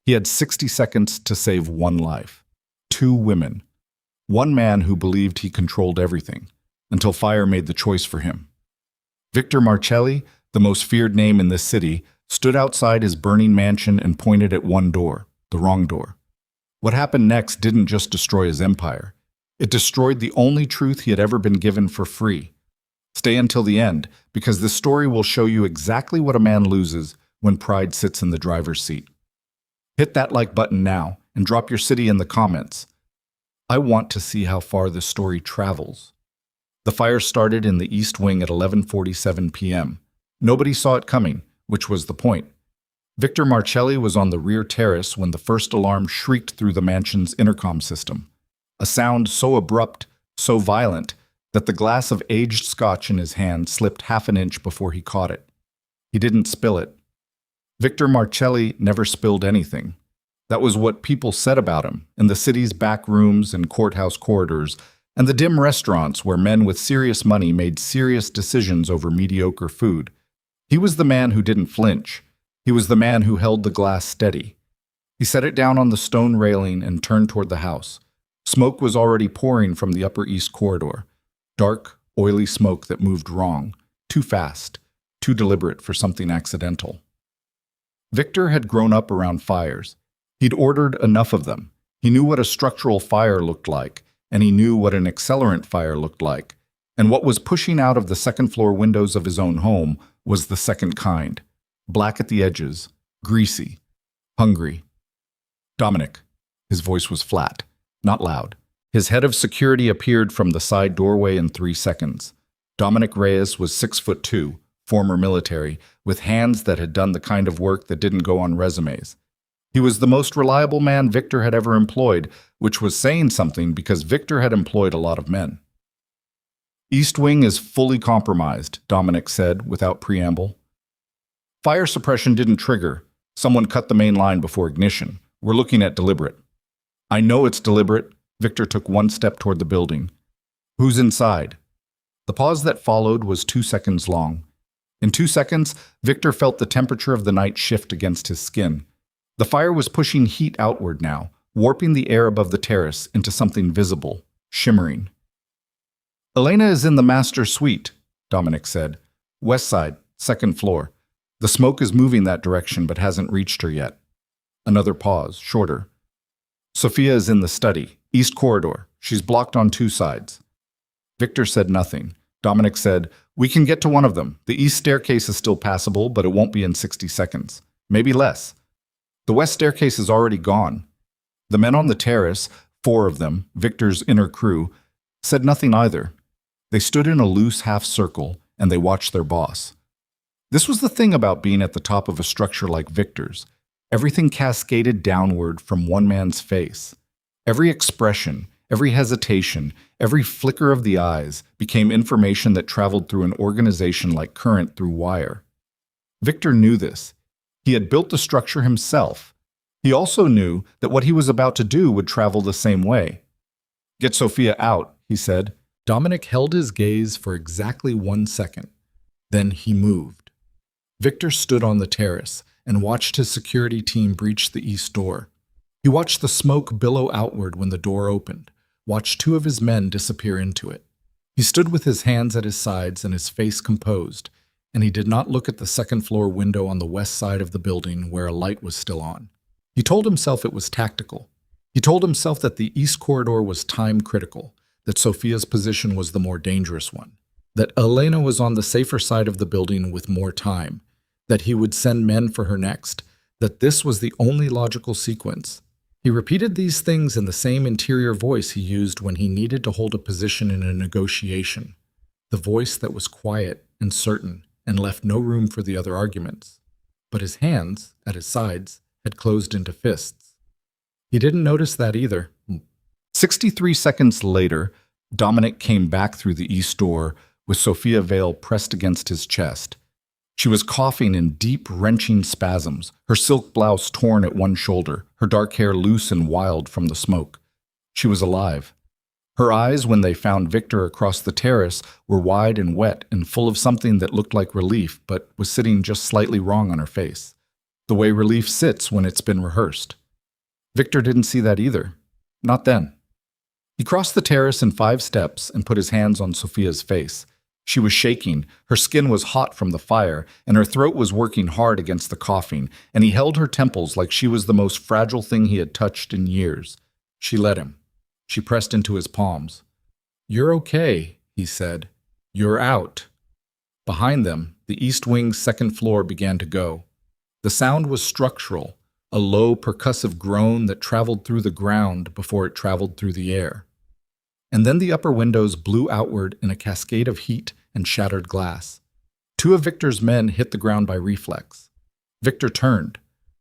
He had 60 seconds to save one life. Two women. One man who believed he controlled everything, until fire made the choice for him. Victor Marcelli, the most feared name in this city, stood outside his burning mansion and pointed at one door, the wrong door. What happened next didn't just destroy his empire. It destroyed the only truth he had ever been given for free. Stay until the end, because this story will show you exactly what a man loses when pride sits in the driver's seat. Hit that like button now and drop your city in the comments. I want to see how far this story travels. The fire started in the East Wing at 11:47 p.m. Nobody saw it coming, which was the point. Victor Marcelli was on the rear terrace when the first alarm shrieked through the mansion's intercom system. A sound so abrupt, so violent, that the glass of aged scotch in his hand slipped half an inch before he caught it. He didn't spill it. Victor Marcelli never spilled anything. That was what people said about him in the city's back rooms and courthouse corridors and the dim restaurants where men with serious money made serious decisions over mediocre food. He was the man who didn't flinch. He was the man who held the glass steady. He set it down on the stone railing and turned toward the house. Smoke was already pouring from the Upper East Corridor. Dark, oily smoke that moved wrong, too fast, too deliberate for something accidental. Victor had grown up around fires. He'd ordered enough of them. He knew what a structural fire looked like, and he knew what an accelerant fire looked like. And what was pushing out of the second-floor windows of his own home was the second kind. Black at the edges, greasy, hungry. Dominic. His voice was flat, not loud. His head of security appeared from the side doorway in 3 seconds. Dominic Reyes was 6'2", former military, with hands that had done the kind of work that didn't go on resumes. He was the most reliable man Victor had ever employed, which was saying something because Victor had employed a lot of men. East Wing is fully compromised, Dominic said without preamble. Fire suppression didn't trigger. Someone cut the main line before ignition. We're looking at deliberate. I know it's deliberate. Victor took one step toward the building. Who's inside? The pause that followed was 2 seconds long. In 2 seconds, Victor felt the temperature of the night shift against his skin. The fire was pushing heat outward now, warping the air above the terrace into something visible, shimmering. Elena is in the master suite, Dominic said. West side, second floor. The smoke is moving that direction but hasn't reached her yet. Another pause, shorter. Sophia is in the study, east corridor. She's blocked on 2 sides. Victor said nothing. Dominic said, we can get to one of them. The east staircase is still passable, but it won't be in 60 seconds. Maybe less. The west staircase is already gone. The men on the terrace, 4 of them, Victor's inner crew, said nothing either. They stood in a loose half circle, and they watched their boss. This was the thing about being at the top of a structure like Victor's. Everything cascaded downward from one man's face. Every expression, every hesitation, every flicker of the eyes became information that traveled through an organization like current through wire. Victor knew this. He had built the structure himself. He also knew that what he was about to do would travel the same way. Get Sophia out, he said. Dominic held his gaze for exactly 1 second. Then he moved. Victor stood on the terrace and watched his security team breach the east door. He watched the smoke billow outward when the door opened, watched 2 of his men disappear into it. He stood with his hands at his sides and his face composed, and he did not look at the second-floor window on the west side of the building where a light was still on. He told himself it was tactical. He told himself that the east corridor was time-critical, that Sophia's position was the more dangerous one, that Elena was on the safer side of the building with more time, that he would send men for her next, that this was the only logical sequence. He repeated these things in the same interior voice he used when he needed to hold a position in a negotiation, the voice that was quiet and certain and left no room for the other arguments. But his hands, at his sides, had closed into fists. He didn't notice that either. 63 seconds later, Dominic came back through the east door with Sophia Vale pressed against his chest. She was coughing in deep, wrenching spasms, her silk blouse torn at one shoulder, her dark hair loose and wild from the smoke. She was alive. Her eyes, when they found Victor across the terrace, were wide and wet and full of something that looked like relief but was sitting just slightly wrong on her face. the way relief sits when it's been rehearsed. Victor didn't see that either. Not then. He crossed the terrace in 5 steps and put his hands on Sophia's face. She was shaking, her skin was hot from the fire, and her throat was working hard against the coughing, and he held her temples like she was the most fragile thing he had touched in years. She let him. She pressed into his palms. "You're okay," he said. "You're out." Behind them, the East Wing's 2nd floor began to go. The sound was structural, a low percussive groan that traveled through the ground before it traveled through the air. And then the upper windows blew outward in a cascade of heat and shattered glass. 2 of Victor's men hit the ground by reflex. Victor turned.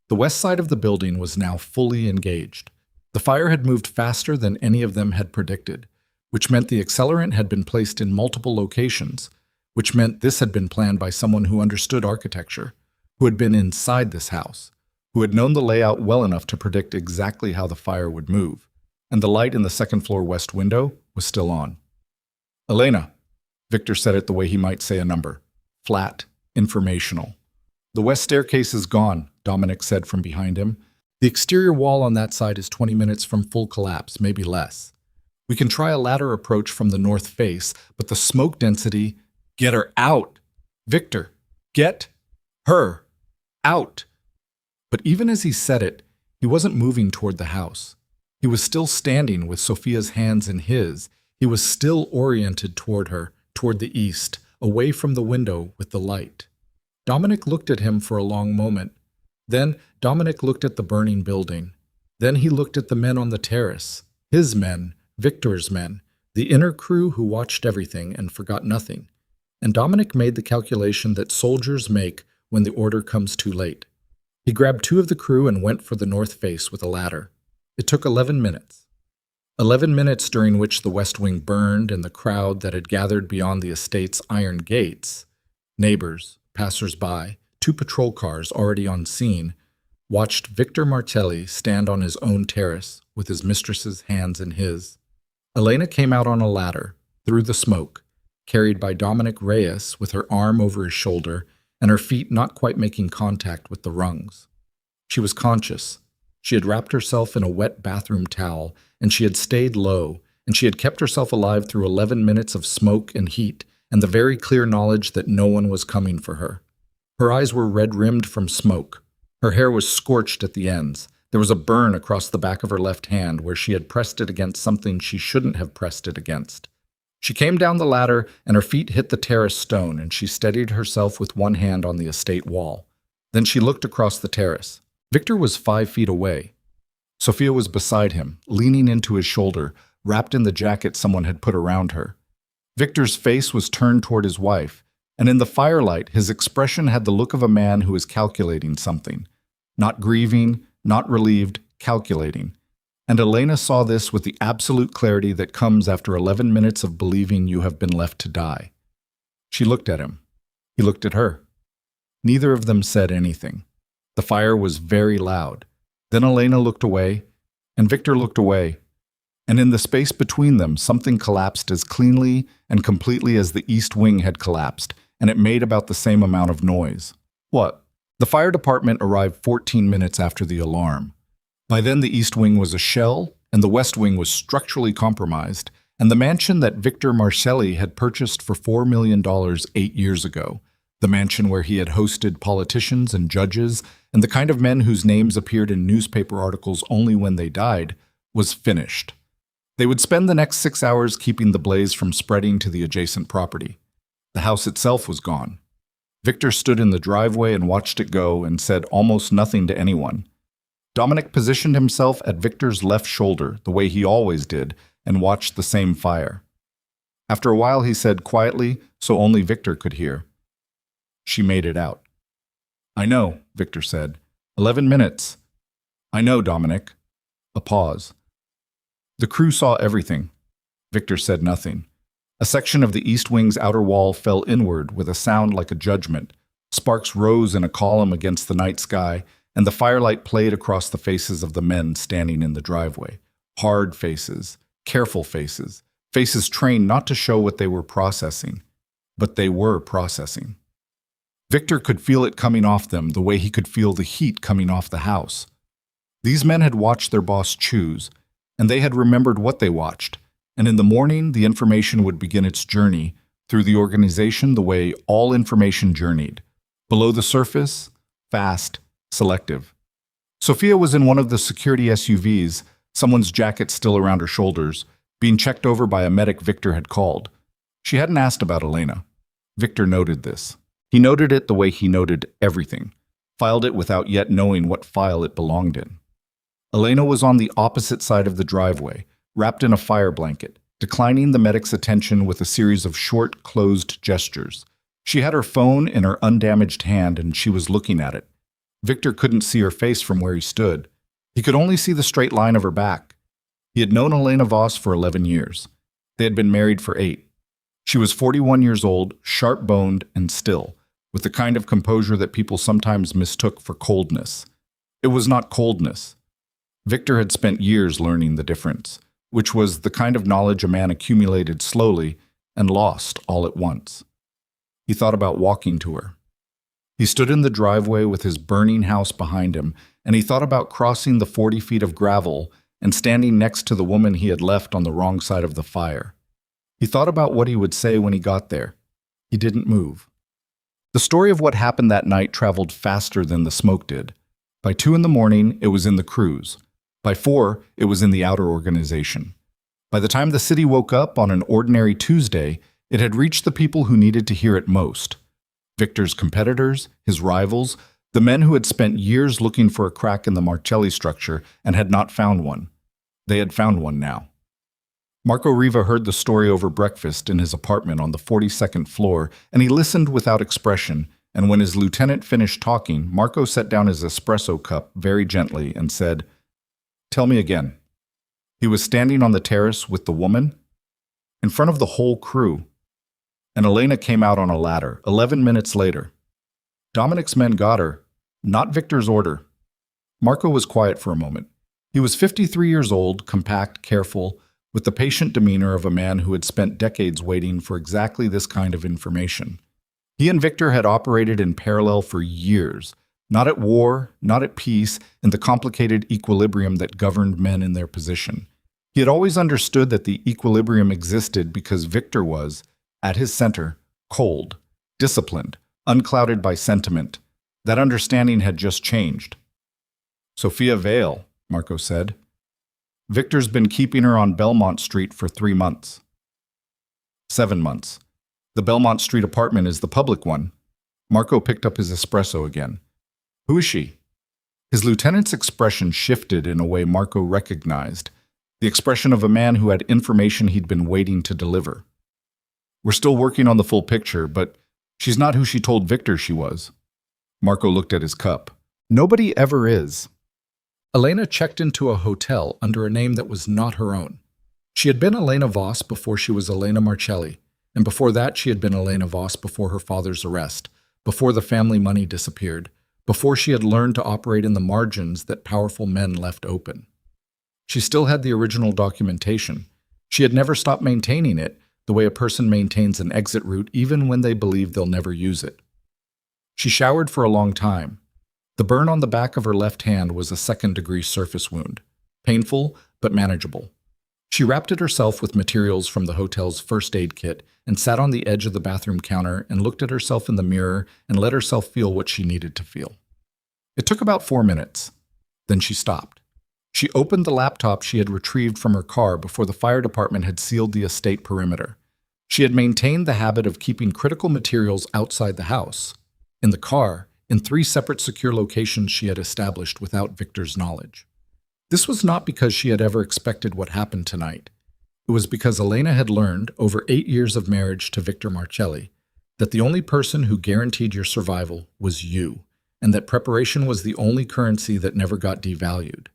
The west side of the building was now fully engaged. The fire had moved faster than any of them had predicted, which meant the accelerant had been placed in multiple locations, which meant this had been planned by someone who understood architecture, who had been inside this house, who had known the layout well enough to predict exactly how the fire would move, and the light in the 2nd floor west window was still on. "Elena," Victor said it the way he might say a number. Flat, informational. "The west staircase is gone," Dominic said from behind him. "The exterior wall on that side is 20 minutes from full collapse, maybe less. We can try a ladder approach from the north face, but the smoke density—" "Get her out! Victor, get her out!" But even as he said it, he wasn't moving toward the house. He was still standing with Sophia's hands in his. He was still oriented toward her, toward the east, away from the window with the light. Dominic looked at him for a long moment. Then Dominic looked at the burning building. Then he looked at the men on the terrace, his men, Victor's men, the inner crew who watched everything and forgot nothing. And Dominic made the calculation that soldiers make when the order comes too late. He grabbed 2 of the crew and went for the north face with a ladder. It took 11 minutes. 11 minutes during which the West Wing burned and the crowd that had gathered beyond the estate's iron gates, neighbors, passers-by, 2 patrol cars already on scene, watched Victor Marcelli stand on his own terrace with his mistress's hands in his. Elena came out on a ladder, through the smoke, carried by Dominic Reyes with her arm over his shoulder and her feet not quite making contact with the rungs. She was conscious. She had wrapped herself in a wet bathroom towel, and she had stayed low, and she had kept herself alive through 11 minutes of smoke and heat and the very clear knowledge that no one was coming for her. Her eyes were red-rimmed from smoke. Her hair was scorched at the ends. There was a burn across the back of her left hand where she had pressed it against something she shouldn't have pressed it against. She came down the ladder, and her feet hit the terrace stone, and she steadied herself with one hand on the estate wall. Then she looked across the terrace. Victor was 5 feet away. Sophia was beside him, leaning into his shoulder, wrapped in the jacket someone had put around her. Victor's face was turned toward his wife, and in the firelight his expression had the look of a man who is calculating something. Not grieving, not relieved, calculating. And Elena saw this with the absolute clarity that comes after 11 minutes of believing you have been left to die. She looked at him. He looked at her. Neither of them said anything. The fire was very loud. Then Elena looked away, and Victor looked away, and in the space between them something collapsed as cleanly and completely as the East Wing had collapsed, and it made about the same amount of noise. What? The fire department arrived 14 minutes after the alarm. By then the East Wing was a shell, and the West Wing was structurally compromised, and the mansion that Victor Marcelli had purchased for $4 million 8 years ago, the mansion where he had hosted politicians and judges and the kind of men whose names appeared in newspaper articles only when they died, was finished. They would spend the next 6 hours keeping the blaze from spreading to the adjacent property. The house itself was gone. Victor stood in the driveway and watched it go and said almost nothing to anyone. Dominic positioned himself at Victor's left shoulder, the way he always did, and watched the same fire. After a while he said quietly, so only Victor could hear, "She made it out." "I know," Victor said. 11 minutes. "I know, Dominic." A pause. The crew saw everything. Victor said nothing. A section of the East Wing's outer wall fell inward with a sound like a judgment. Sparks rose in a column against the night sky, and the firelight played across the faces of the men standing in the driveway. Hard faces, careful faces, faces trained not to show what they were processing, but they were processing. Victor could feel it coming off them the way he could feel the heat coming off the house. These men had watched their boss choose, and they had remembered what they watched, and in the morning the information would begin its journey through the organization the way all information journeyed. Below the surface, fast, selective. Sophia was in one of the security SUVs, someone's jacket still around her shoulders, being checked over by a medic Victor had called. She hadn't asked about Elena. Victor noted this. He noted it the way he noted everything, filed it without yet knowing what file it belonged in. Elena was on the opposite side of the driveway, wrapped in a fire blanket, declining the medic's attention with a series of short, closed gestures. She had her phone in her undamaged hand and she was looking at it. Victor couldn't see her face from where he stood. He could only see the straight line of her back. He had known Elena Voss for 11 years. They had been married for 8. She was 41 years old, sharp-boned and still, with the kind of composure that people sometimes mistook for coldness. It was not coldness. Victor had spent years learning the difference, which was the kind of knowledge a man accumulated slowly and lost all at once. He thought about walking to her. He stood in the driveway with his burning house behind him, and he thought about crossing the 40 feet of gravel and standing next to the woman he had left on the wrong side of the fire. He thought about what he would say when he got there. He didn't move. The story of what happened that night traveled faster than the smoke did. By 2 in the morning, it was in the crews. By 4, it was in the outer organization. By the time the city woke up on an ordinary Tuesday, it had reached the people who needed to hear it most. Victor's competitors, his rivals, the men who had spent years looking for a crack in the Marcelli structure and had not found one. They had found one now. Marco Riva heard the story over breakfast in his apartment on the 42nd floor, and he listened without expression, and when his lieutenant finished talking, Marco set down his espresso cup very gently and said, "Tell me again." He was standing on the terrace with the woman, in front of the whole crew, and Elena came out on a ladder 11 minutes later. Dominic's men got her, not Victor's order. Marco was quiet for a moment. He was 53 years old, compact, careful, with the patient demeanor of a man who had spent decades waiting for exactly this kind of information. He and Victor had operated in parallel for years, not at war, not at peace, in the complicated equilibrium that governed men in their position. He had always understood that the equilibrium existed because Victor was, at his center, cold, disciplined, unclouded by sentiment. That understanding had just changed. "Sophia Vale," Marco said. "Victor's been keeping her on Belmont Street for 3 months. 7 months. The Belmont Street apartment is the public one." Marco picked up his espresso again. "Who is she?" His lieutenant's expression shifted in a way Marco recognized, the expression of a man who had information he'd been waiting to deliver. "We're still working on the full picture, but she's not who she told Victor she was." Marco looked at his cup. "Nobody ever is." Elena checked into a hotel under a name that was not her own. She had been Elena Voss before she was Elena Marcelli, and before that she had been Elena Voss before her father's arrest, before the family money disappeared, before she had learned to operate in the margins that powerful men left open. She still had the original documentation. She had never stopped maintaining it, the way a person maintains an exit route even when they believe they'll never use it. She showered for a long time. The burn on the back of her left hand was a second-degree surface wound, painful but manageable. She wrapped it herself with materials from the hotel's first aid kit and sat on the edge of the bathroom counter and looked at herself in the mirror and let herself feel what she needed to feel. It took about 4 minutes. Then she stopped. She opened the laptop she had retrieved from her car before the fire department had sealed the estate perimeter. She had maintained the habit of keeping critical materials outside the house, in the car, in 3 separate secure locations she had established without Victor's knowledge. This was not because she had ever expected what happened tonight. It was because Elena had learned, over 8 years of marriage to Victor Marcelli, that the only person who guaranteed your survival was you, and that preparation was the only currency that never got devalued.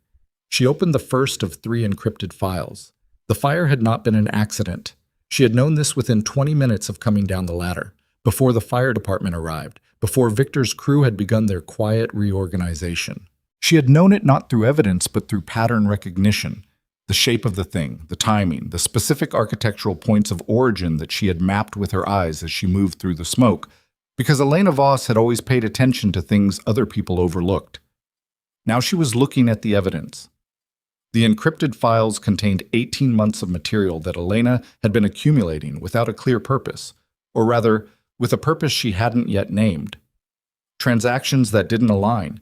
She opened the first of 3 encrypted files. The fire had not been an accident. She had known this within 20 minutes of coming down the ladder, before the fire department arrived, before Victor's crew had begun their quiet reorganization. She had known it not through evidence but through pattern recognition, the shape of the thing, the timing, the specific architectural points of origin that she had mapped with her eyes as she moved through the smoke, because Elena Voss had always paid attention to things other people overlooked. Now she was looking at the evidence. The encrypted files contained 18 months of material that Elena had been accumulating without a clear purpose, or rather, with a purpose she hadn't yet named. Transactions that didn't align,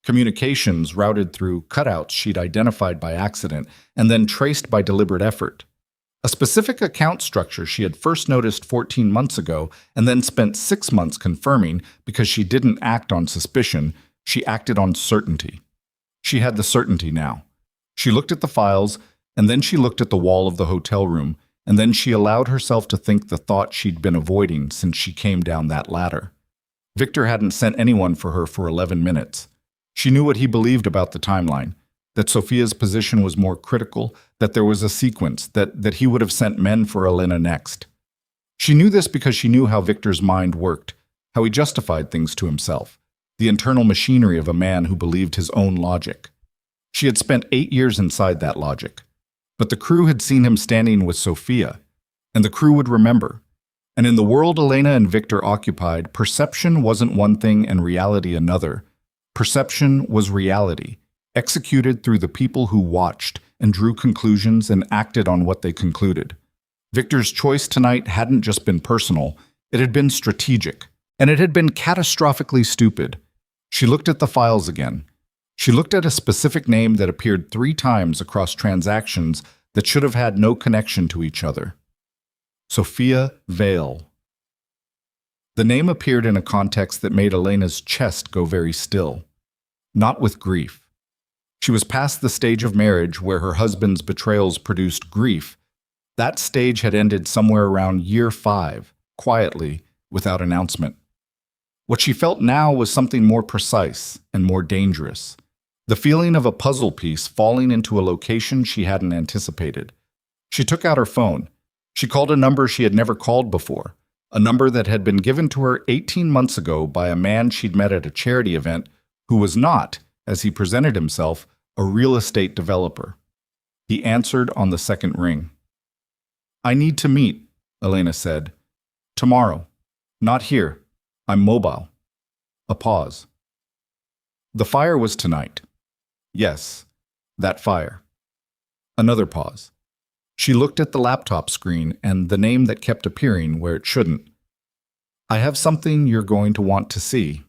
communications routed through cutouts she'd identified by accident and then traced by deliberate effort. A specific account structure she had first noticed 14 months ago and then spent 6 months confirming because she didn't act on suspicion, she acted on certainty. She had the certainty now. She looked at the files, and then she looked at the wall of the hotel room, and then she allowed herself to think the thought she'd been avoiding since she came down that ladder. Victor hadn't sent anyone for her for 11 minutes. She knew what he believed about the timeline, that Sophia's position was more critical, that there was a sequence, that he would have sent men for Elena next. She knew this because she knew how Victor's mind worked, how he justified things to himself, the internal machinery of a man who believed his own logic. She had spent 8 years inside that logic. But the crew had seen him standing with Sophia, and the crew would remember. And in the world Elena and Victor occupied, perception wasn't one thing and reality another. Perception was reality, executed through the people who watched and drew conclusions and acted on what they concluded. Victor's choice tonight hadn't just been personal, it had been strategic, and it had been catastrophically stupid. She looked at the files again. She looked at a specific name that appeared 3 times across transactions that should have had no connection to each other. Sophia Vale. The name appeared in a context that made Elena's chest go very still. Not with grief. She was past the stage of marriage where her husband's betrayals produced grief. That stage had ended somewhere around year 5, quietly, without announcement. What she felt now was something more precise and more dangerous. The feeling of a puzzle piece falling into a location she hadn't anticipated. She took out her phone. She called a number she had never called before, a number that had been given to her 18 months ago by a man she'd met at a charity event who was not, as he presented himself, a real estate developer. He answered on the second ring. "I need to meet," Elena said. "Tomorrow. Not here. I'm mobile." A pause. The fire was tonight. Yes, that fire. Another pause. She looked at the laptop screen and the name that kept appearing where it shouldn't. "I have something you're going to want to see."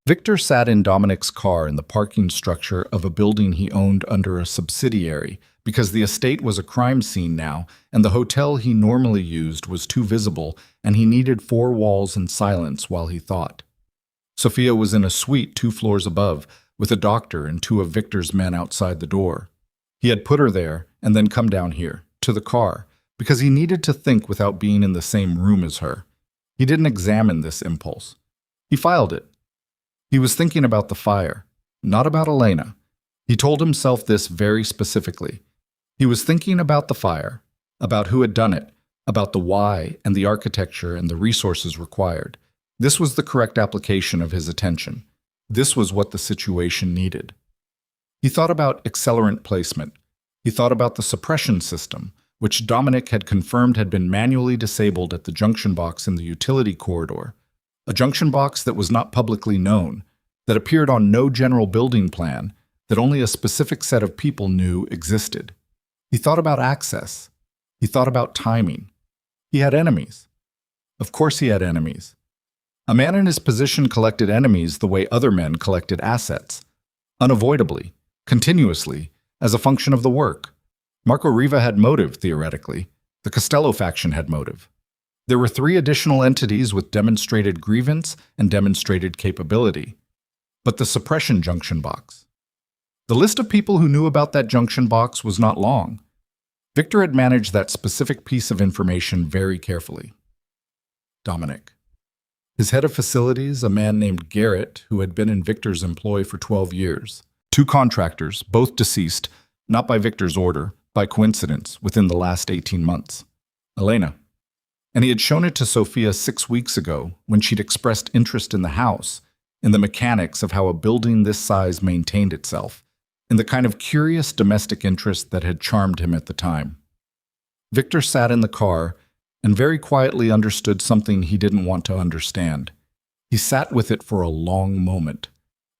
Victor sat in Dominic's car in the parking structure of a building he owned under a subsidiary because the estate was a crime scene now and the hotel he normally used was too visible and he needed 4 walls and silence while he thought. Sophia was in a suite 2 floors above, with a doctor and 2 of Victor's men outside the door. He had put her there and then come down here, to the car, because he needed to think without being in the same room as her. He didn't examine this impulse. He filed it. He was thinking about the fire, not about Elena. He told himself this very specifically. He was thinking about the fire, about who had done it, about the why and the architecture and the resources required. This was the correct application of his attention. This was what the situation needed. He thought about accelerant placement. He thought about the suppression system, which Dominic had confirmed had been manually disabled at the junction box in the utility corridor. A junction box that was not publicly known, that appeared on no general building plan, that only a specific set of people knew existed. He thought about access. He thought about timing. He had enemies. Of course he had enemies. A man in his position collected enemies the way other men collected assets. Unavoidably, continuously, as a function of the work. Marco Riva had motive, theoretically. The Costello faction had motive. There were 3 additional entities with demonstrated grievance and demonstrated capability. But the suppression junction box. The list of people who knew about that junction box was not long. Victor had managed that specific piece of information very carefully. Dominic. His head of facilities, a man named Garrett, who had been in Victor's employ for 12 years. 2 contractors, both deceased, not by Victor's order, by coincidence, within the last 18 months. Elena. And he had shown it to Sophia 6 weeks ago when she'd expressed interest in the house, in the mechanics of how a building this size maintained itself, in the kind of curious domestic interest that had charmed him at the time. Victor sat in the car and very quietly understood something he didn't want to understand. He sat with it for a long moment.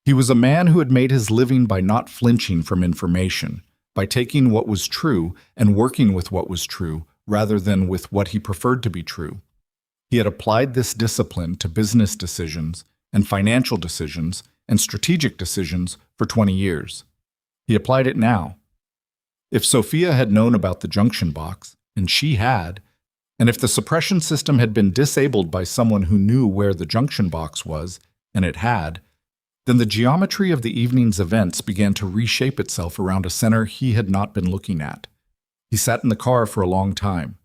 He was a man who had made his living by not flinching from information, by taking what was true and working with what was true, rather than with what he preferred to be true. He had applied this discipline to business decisions and financial decisions and strategic decisions for 20 years. He applied it now. If Sophia had known about the junction box, and she had, and if the suppression system had been disabled by someone who knew where the junction box was, and it had, then the geometry of the evening's events began to reshape itself around a center he had not been looking at. He sat in the car for a long time.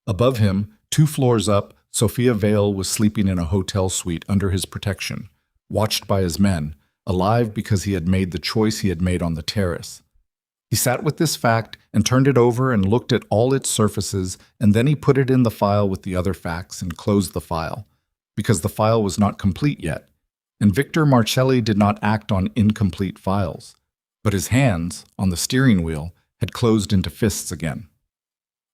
Above him, 2 floors up, Sophia Vale was sleeping in a hotel suite under his protection, watched by his men, alive because he had made the choice he had made on the terrace. He sat with this fact and turned it over and looked at all its surfaces, and then he put it in the file with the other facts and closed the file, because the file was not complete yet, and Victor Marcelli did not act on incomplete files, but his hands, on the steering wheel, had closed into fists again.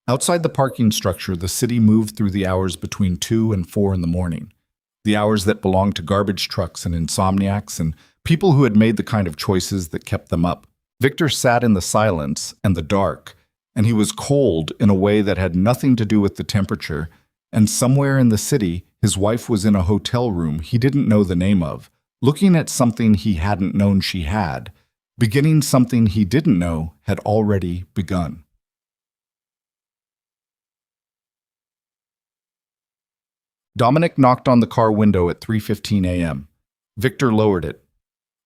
Outside the parking structure, the city moved through the hours between 2 and 4 in the morning, the hours that belonged to garbage trucks and insomniacs and people who had made the kind of choices that kept them up. Victor sat in the silence and the dark, and he was cold in a way that had nothing to do with the temperature, and somewhere in the city, his wife was in a hotel room he didn't know the name of, looking at something he hadn't known she had, beginning something he didn't know had already begun. Dominic knocked on the car window at 3:15 a.m. Victor lowered it.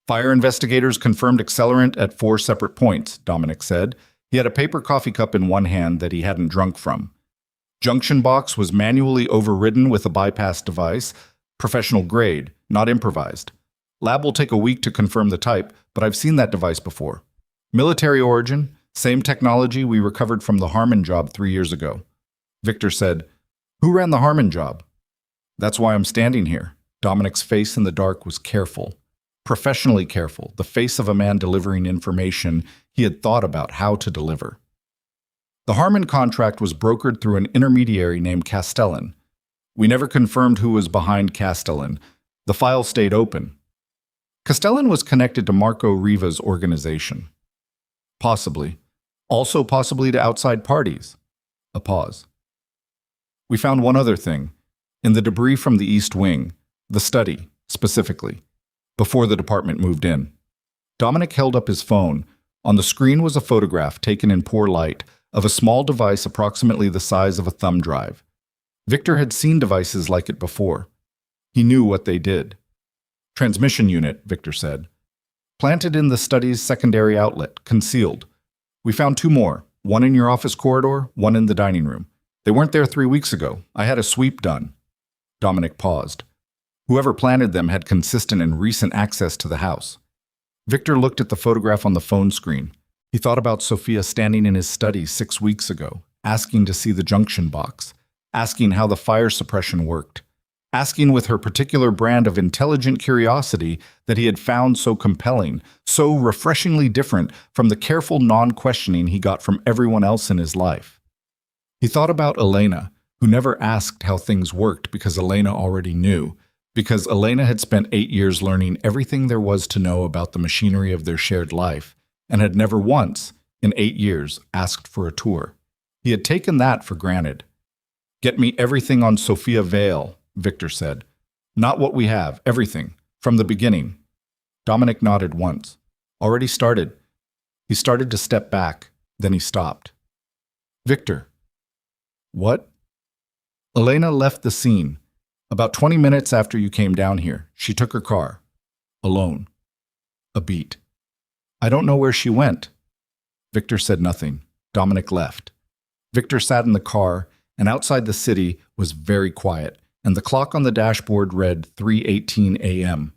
Fire investigators confirmed accelerant at 4 separate points, Dominic said. He had a paper coffee cup in one hand that he hadn't drunk from. Junction box was manually overridden with a bypass device, professional grade, not improvised. Lab will take a week to confirm the type, but I've seen that device before. Military origin, same technology we recovered from the Harmon job 3 years ago. Victor said, "Who ran the Harmon job?" "That's why I'm standing here." Dominic's face in the dark was careful. Professionally careful, the face of a man delivering information he had thought about how to deliver. The Harmon contract was brokered through an intermediary named Castellan. We never confirmed who was behind Castellan. The file stayed open. Castellan was connected to Marco Riva's organization. Possibly. Also possibly to outside parties. A pause. We found one other thing. In the debris from the East Wing, the study, specifically, before the department moved in. Dominic held up his phone. On the screen was a photograph taken in poor light of a small device approximately the size of a thumb drive. Victor had seen devices like it before. He knew what they did. Transmission unit, Victor said. Planted in the study's secondary outlet, concealed. We found 2 more, one in your office corridor, one in the dining room. They weren't there 3 weeks ago. I had a sweep done. Dominic paused. Whoever planted them had consistent and recent access to the house. Victor looked at the photograph on the phone screen. He thought about Sophia standing in his study 6 weeks ago, asking to see the junction box, asking how the fire suppression worked, asking with her particular brand of intelligent curiosity that he had found so compelling, so refreshingly different from the careful non-questioning he got from everyone else in his life. He thought about Elena, who never asked how things worked because Elena already knew, because Elena had spent 8 years learning everything there was to know about the machinery of their shared life, and had never once, in 8 years, asked for a tour. He had taken that for granted. "Get me everything on Sophia Vale," Victor said. "Not what we have, everything, from the beginning." Dominic nodded once. "Already started." He started to step back, then he stopped. "Victor." "What?" "Elena left the scene. About 20 minutes after you came down here, she took her car. Alone." A beat. "I don't know where she went." Victor said nothing. Dominic left. Victor sat in the car, and outside the city was very quiet, and the clock on the dashboard read 3:18 a.m.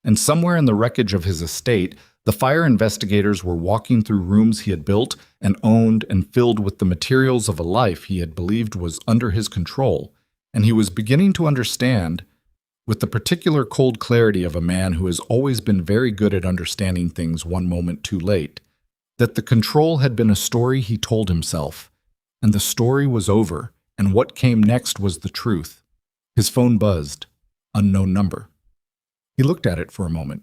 And somewhere in the wreckage of his estate, the fire investigators were walking through rooms he had built and owned and filled with the materials of a life he had believed was under his control, and he was beginning to understand, with the particular cold clarity of a man who has always been very good at understanding things one moment too late, that the control had been a story he told himself, and the story was over, and what came next was the truth. His phone buzzed. Unknown number. He looked at it for a moment.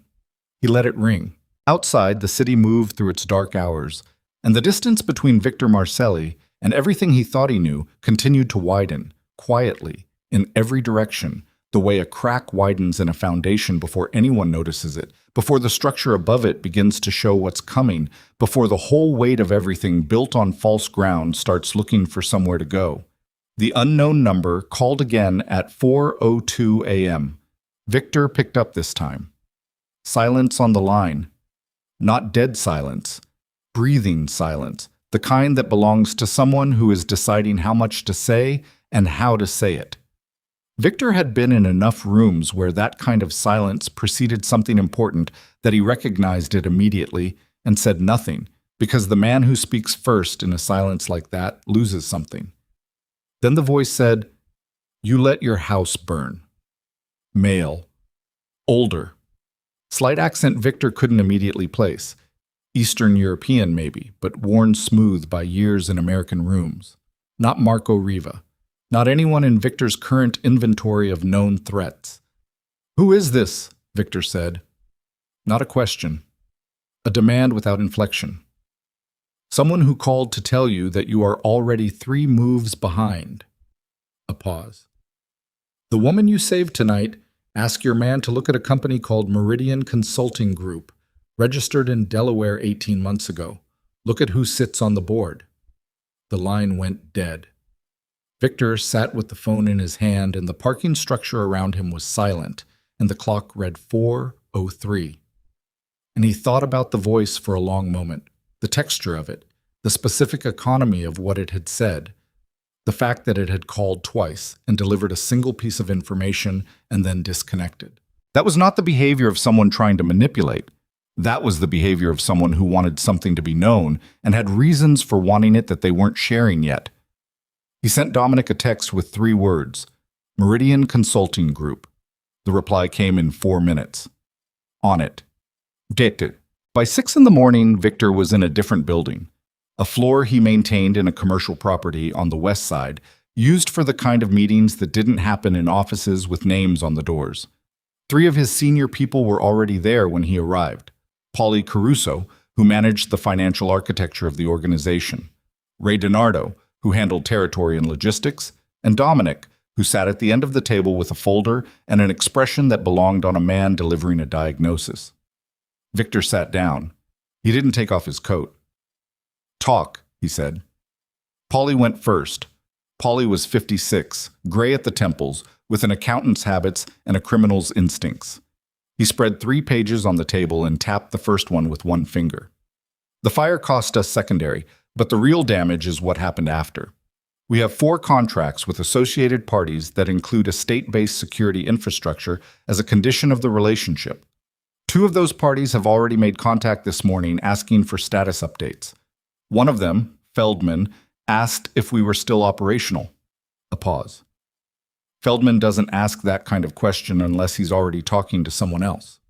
He let it ring. Outside, the city moved through its dark hours, and the distance between Victor Marcelli and everything he thought he knew continued to widen, quietly, in every direction, the way a crack widens in a foundation before anyone notices it, before the structure above it begins to show what's coming, before the whole weight of everything built on false ground starts looking for somewhere to go. The unknown number called again at 4:02 a.m. Victor picked up this time. Silence on the line. Not dead silence. Breathing silence. The kind that belongs to someone who is deciding how much to say and how to say it. Victor had been in enough rooms where that kind of silence preceded something important that he recognized it immediately and said nothing, because the man who speaks first in a silence like that loses something. Then the voice said, "You let your house burn." Male. Older. Slight accent Victor couldn't immediately place. Eastern European maybe, but worn smooth by years in American rooms. Not Marco Riva. Not anyone in Victor's current inventory of known threats. "Who is this?" Victor said. Not a question. A demand without inflection. "Someone who called to tell you that you are already 3 moves behind." A pause. "The woman you saved tonight, ask your man to look at a company called Meridian Consulting Group, registered in Delaware 18 months ago. Look at who sits on the board." The line went dead. Victor sat with the phone in his hand, and the parking structure around him was silent, and the clock read 4:03. And he thought about the voice for a long moment, the texture of it, the specific economy of what it had said, the fact that it had called twice and delivered a single piece of information and then disconnected. That was not the behavior of someone trying to manipulate. That was the behavior of someone who wanted something to be known and had reasons for wanting it that they weren't sharing yet. He sent Dominic a text with 3 words, "Meridian Consulting Group." The reply came in 4 minutes. On it. Dated. By 6 in the morning, Victor was in a different building. A floor he maintained in a commercial property on the west side, used for the kind of meetings that didn't happen in offices with names on the doors. 3 of his senior people were already there when he arrived. Paulie Caruso, who managed the financial architecture of the organization. Ray DiNardo, who handled territory and logistics, and Dominic, who sat at the end of the table with a folder and an expression that belonged on a man delivering a diagnosis. Victor sat down. He didn't take off his coat. "Talk," he said. Paulie went first. Paulie was 56, gray at the temples, with an accountant's habits and a criminal's instincts. He spread 3 pages on the table and tapped the first one with 1 finger. "The fire cost us secondary, but the real damage is what happened after. We have 4 contracts with associated parties that include a state-based security infrastructure as a condition of the relationship. 2 of those parties have already made contact this morning asking for status updates. One of them, Feldman, asked if we were still operational." A pause. "Feldman doesn't ask that kind of question unless he's already talking to someone else."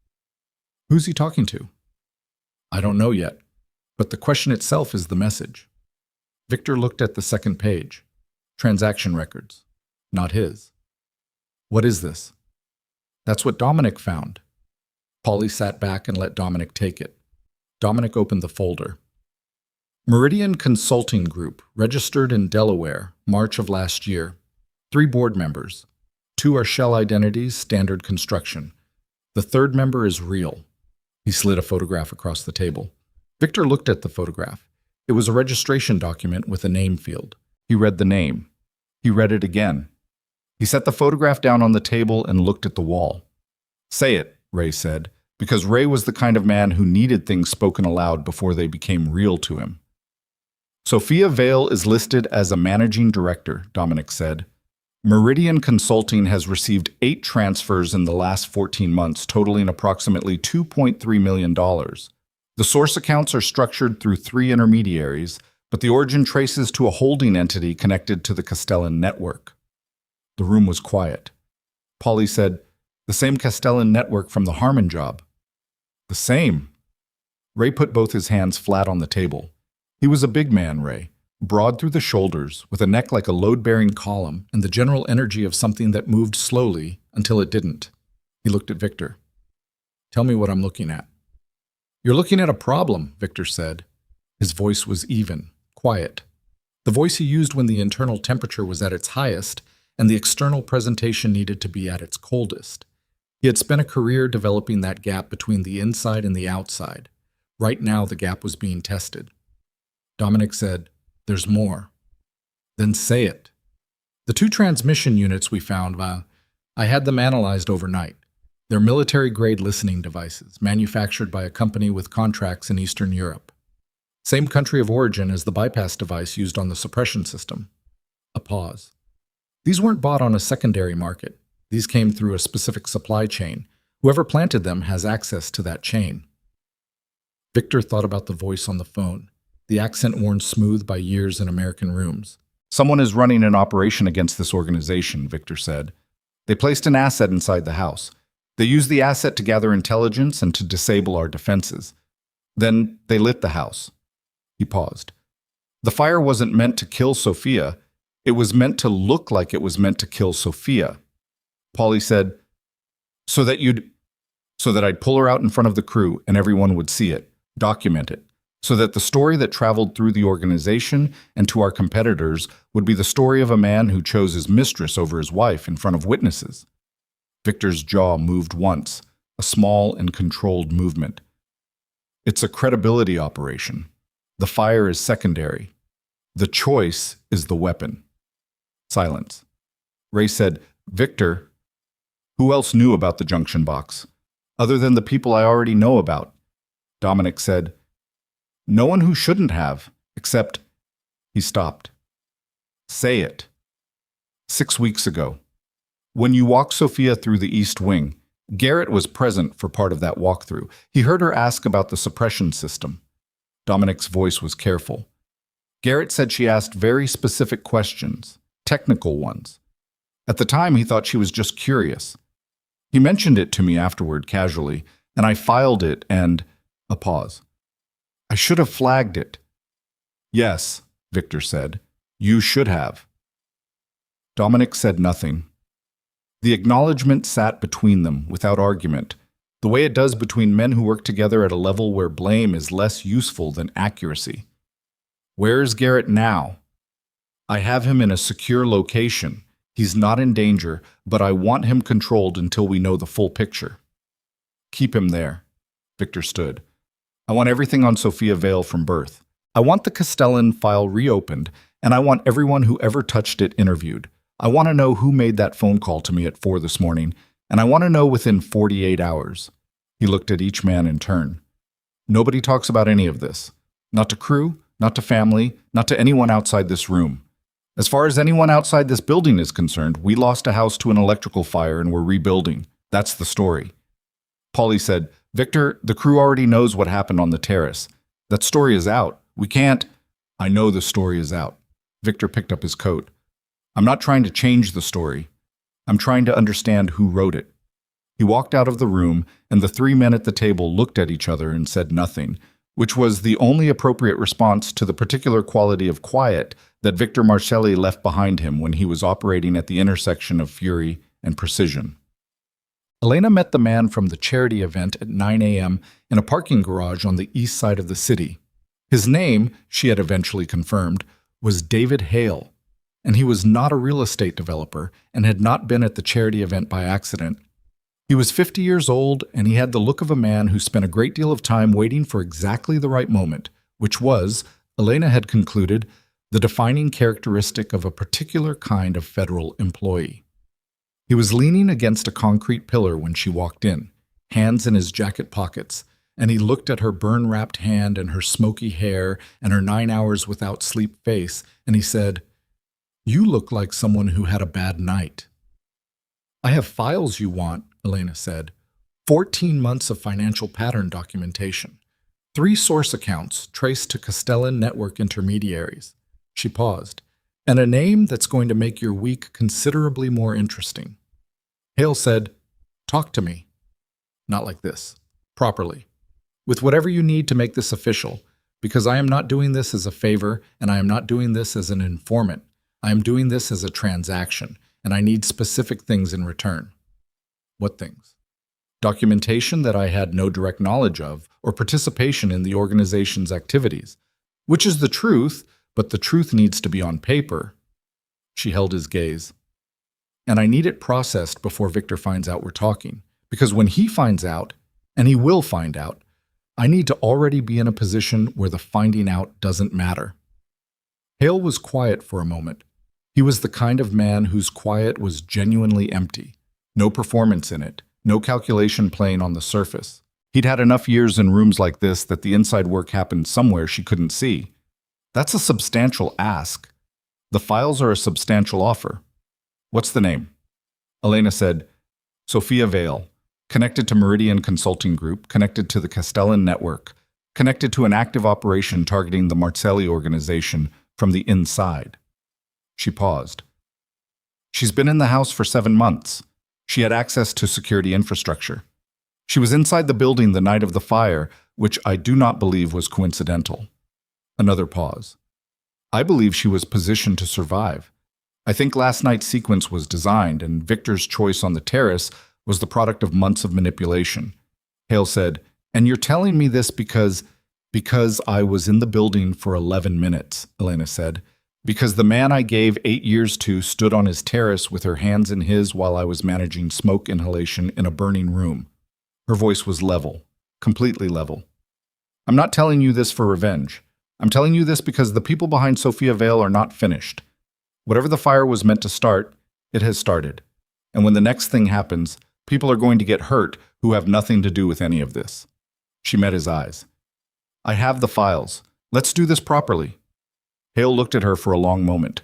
"Who's he talking to?" "I don't know yet. But the question itself is the message." Victor looked at the second page. Transaction records. Not his. "What is this?" "That's what Dominic found." Paulie sat back and let Dominic take it. Dominic opened the folder. "Meridian Consulting Group, registered in Delaware, March of last year. 3 board members. 2 are shell identities, standard construction. The 3rd member is real." He slid a photograph across the table. Victor looked at the photograph. It was a registration document with a name field. He read the name. He read it again. He set the photograph down on the table and looked at the wall. "Say it," Ray said, because Ray was the kind of man who needed things spoken aloud before they became real to him. "Sophia Vale is listed as a managing director," Dominic said. "Meridian Consulting has received 8 transfers in the last 14 months, totaling approximately $2.3 million. The source accounts are structured through 3 intermediaries, but the origin traces to a holding entity connected to the Castellan network." The room was quiet. Paulie said, "The same Castellan network from the Harmon job." "The same." Ray put both his hands flat on the table. He was a big man, Ray, broad through the shoulders, with a neck like a load-bearing column and the general energy of something that moved slowly until it didn't. He looked at Victor. Tell me what I'm looking at. You're looking at a problem, Victor said. His voice was even, quiet. The voice he used when the internal temperature was at its highest and the external presentation needed to be at its coldest. He had spent a career developing that gap between the inside and the outside. Right now, the gap was being tested. Dominic said, "There's more." "Then say it." "The 2 transmission units we found, I had them analyzed overnight. They're military-grade listening devices, manufactured by a company with contracts in Eastern Europe. Same country of origin as the bypass device used on the suppression system." A pause. "These weren't bought on a secondary market. These came through a specific supply chain. Whoever planted them has access to that chain." Victor thought about the voice on the phone, the accent worn smooth by years in American rooms. "Someone is running an operation against this organization," Victor said. "They placed an asset inside the house. They used the asset to gather intelligence and to disable our defenses. Then they lit the house." He paused. "The fire wasn't meant to kill Sophia. It was meant to look like it was meant to kill Sophia." Paulie said, so that I'd pull her out in front of the crew and everyone would see it, document it, so that the story that traveled through the organization and to our competitors would be the story of a man who chose his mistress over his wife in front of witnesses." Victor's jaw moved once, a small and controlled movement. "It's a credibility operation. The fire is secondary. The choice is the weapon." Silence. Ray said, "Victor, who else knew about the junction box, other than the people I already know about?" Dominic said, "No one who shouldn't have, except—" He stopped. "Say it." 6 weeks ago. When you walked Sophia through the East Wing, Garrett was present for part of that walkthrough. He heard her ask about the suppression system. Dominic's voice was careful. Garrett said she asked very specific questions, technical ones. At the time, he thought she was just curious. He mentioned it to me afterward, casually, and I filed it and— A pause. "I should have flagged it." "Yes," Victor said. "You should have." Dominic said nothing. The acknowledgement sat between them, without argument, the way it does between men who work together at a level where blame is less useful than accuracy. "Where is Garrett now?" "I have him in a secure location. He's not in danger, but I want him controlled until we know the full picture." "Keep him there." Victor stood. "I want everything on Sophia Vale from birth. I want the Castellan file reopened, and I want everyone who ever touched it interviewed. I want to know who made that phone call to me at 4 this morning, and I want to know within 48 hours. He looked at each man in turn. "Nobody talks about any of this. Not to crew, not to family, not to anyone outside this room. As far as anyone outside this building is concerned, we lost a house to an electrical fire and we're rebuilding. That's the story." Paulie said, "Victor, the crew already knows what happened on the terrace. That story is out. We can't—" "I know the story is out." Victor picked up his coat. "I'm not trying to change the story. I'm trying to understand who wrote it." He walked out of the room, and the 3 men at the table looked at each other and said nothing, which was the only appropriate response to the particular quality of quiet that Victor Marcelli left behind him when he was operating at the intersection of fury and precision. Elena met the man from the charity event at 9 a.m. in a parking garage on the east side of the city. His name, she had eventually confirmed, was David Hale, and he was not a real estate developer and had not been at the charity event by accident. He was 50 years old, and he had the look of a man who spent a great deal of time waiting for exactly the right moment, which was, Elena had concluded, the defining characteristic of a particular kind of federal employee. He was leaning against a concrete pillar when she walked in, hands in his jacket pockets, and he looked at her burn-wrapped hand and her smoky hair and her 9 hours without sleep face, and he said, "You look like someone who had a bad night." "I have files you want," Elena said. 14 months of financial pattern documentation. 3 source accounts traced to Castellan network intermediaries. She paused. "And a name that's going to make your week considerably more interesting." Hale said, "Talk to me." "Not like this. Properly. With whatever you need to make this official, because I am not doing this as a favor, and I am not doing this as an informant. I am doing this as a transaction, and I need specific things in return." "What things?" documentation that I had no direct knowledge of, or participation in the organization's activities. Which is the truth, but the truth needs to be on paper. She held his gaze. And I need it processed before Victor finds out we're talking. Because when he finds out, and he will find out, I need to already be in a position where the finding out doesn't matter. Hale was quiet for a moment. He was the kind of man whose quiet was genuinely empty. No performance in it, no calculation playing on the surface. He'd had enough years in rooms like this that the inside work happened somewhere she couldn't see. That's a substantial ask. The files are a substantial offer. What's the name? Elena said, Sophia Vale, connected to Meridian Consulting Group, connected to the Castellan Network, connected to an active operation targeting the Marcelli organization from the inside. She paused. She's been in the house for 7 months. She had access to security infrastructure. She was inside the building the night of the fire, which I do not believe was coincidental. Another pause. I believe she was positioned to survive. I think last night's sequence was designed, and Victor's choice on the terrace was the product of months of manipulation. Hale said, and you're telling me this because I was in the building for 11 minutes, Elena said. Because the man I gave 8 years to stood on his terrace with her hands in his while I was managing smoke inhalation in a burning room. Her voice was level, completely level. I'm not telling you this for revenge. I'm telling you this because the people behind Sophia Vale are not finished. Whatever the fire was meant to start, it has started. And when the next thing happens, people are going to get hurt who have nothing to do with any of this. She met his eyes. I have the files. Let's do this properly. Hale looked at her for a long moment.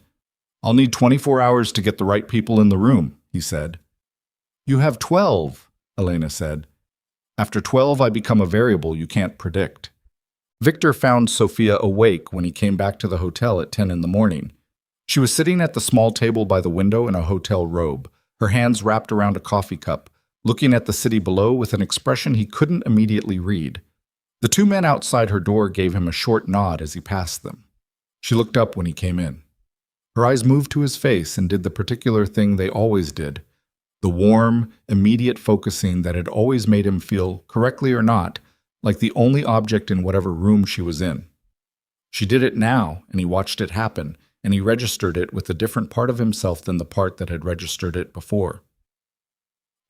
I'll need 24 hours to get the right people in the room, he said. You have 12, Elena said. After 12, I become a variable you can't predict. Victor found Sophia awake when he came back to the hotel at 10 in the morning. She was sitting at the small table by the window in a hotel robe, her hands wrapped around a coffee cup, looking at the city below with an expression he couldn't immediately read. The 2 men outside her door gave him a short nod as he passed them. She looked up when he came in. Her eyes moved to his face and did the particular thing they always did, the warm, immediate focusing that had always made him feel, correctly or not, like the only object in whatever room she was in. She did it now, and he watched it happen, and he registered it with a different part of himself than the part that had registered it before.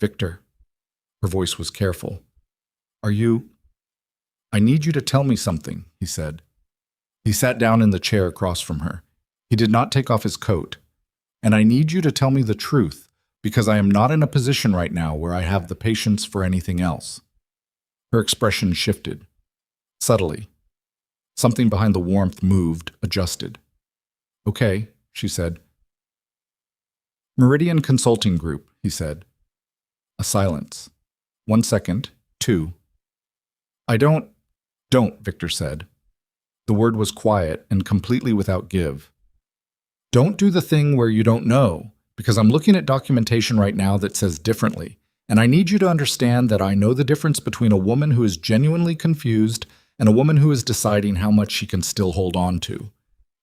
Victor, her voice was careful. I need you to tell me something, he said. He sat down in the chair across from her. He did not take off his coat. And I need you to tell me the truth, because I am not in a position right now where I have the patience for anything else. Her expression shifted. Subtly. Something behind the warmth moved, adjusted. Okay, she said. Meridian Consulting Group, he said. A silence. 1 second, 2. I don't, Victor said. The word was quiet and completely without give. Don't do the thing where you don't know, because I'm looking at documentation right now that says differently, and I need you to understand that I know the difference between a woman who is genuinely confused and a woman who is deciding how much she can still hold on to.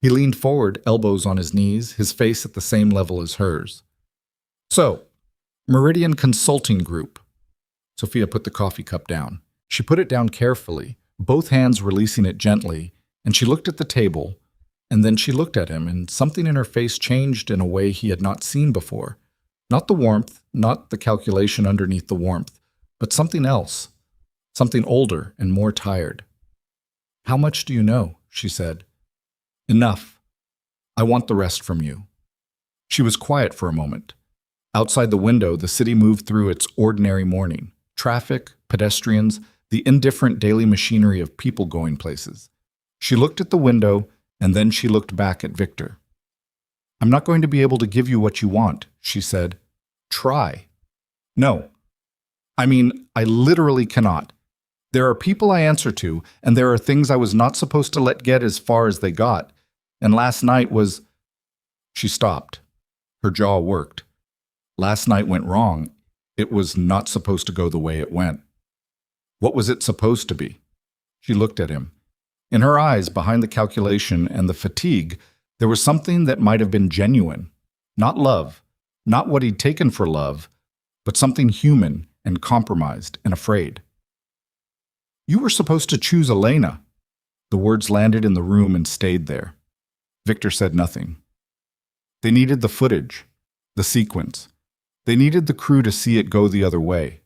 He leaned forward, elbows on his knees, his face at the same level as hers. So, Meridian Consulting Group. Sophia put the coffee cup down. She put it down carefully, both hands releasing it gently, and she looked at the table, and then she looked at him, and something in her face changed in a way he had not seen before. Not the warmth, not the calculation underneath the warmth, but something else, something older and more tired. How much do you know? She said. Enough. I want the rest from you. She was quiet for a moment. Outside the window, the city moved through its ordinary morning. Traffic, pedestrians, the indifferent daily machinery of people going places. She looked at the window, and then she looked back at Victor. I'm not going to be able to give you what you want, she said. Try. No. I literally cannot. There are people I answer to, and there are things I was not supposed to let get as far as they got. And last night was... She stopped. Her jaw worked. Last night went wrong. It was not supposed to go the way it went. What was it supposed to be? She looked at him. In her eyes, behind the calculation and the fatigue, there was something that might have been genuine. Not love, not what he'd taken for love, but something human and compromised and afraid. You were supposed to choose Elena. The words landed in the room and stayed there. Victor said nothing. They needed the footage, the sequence. They needed the crew to see it go the other way.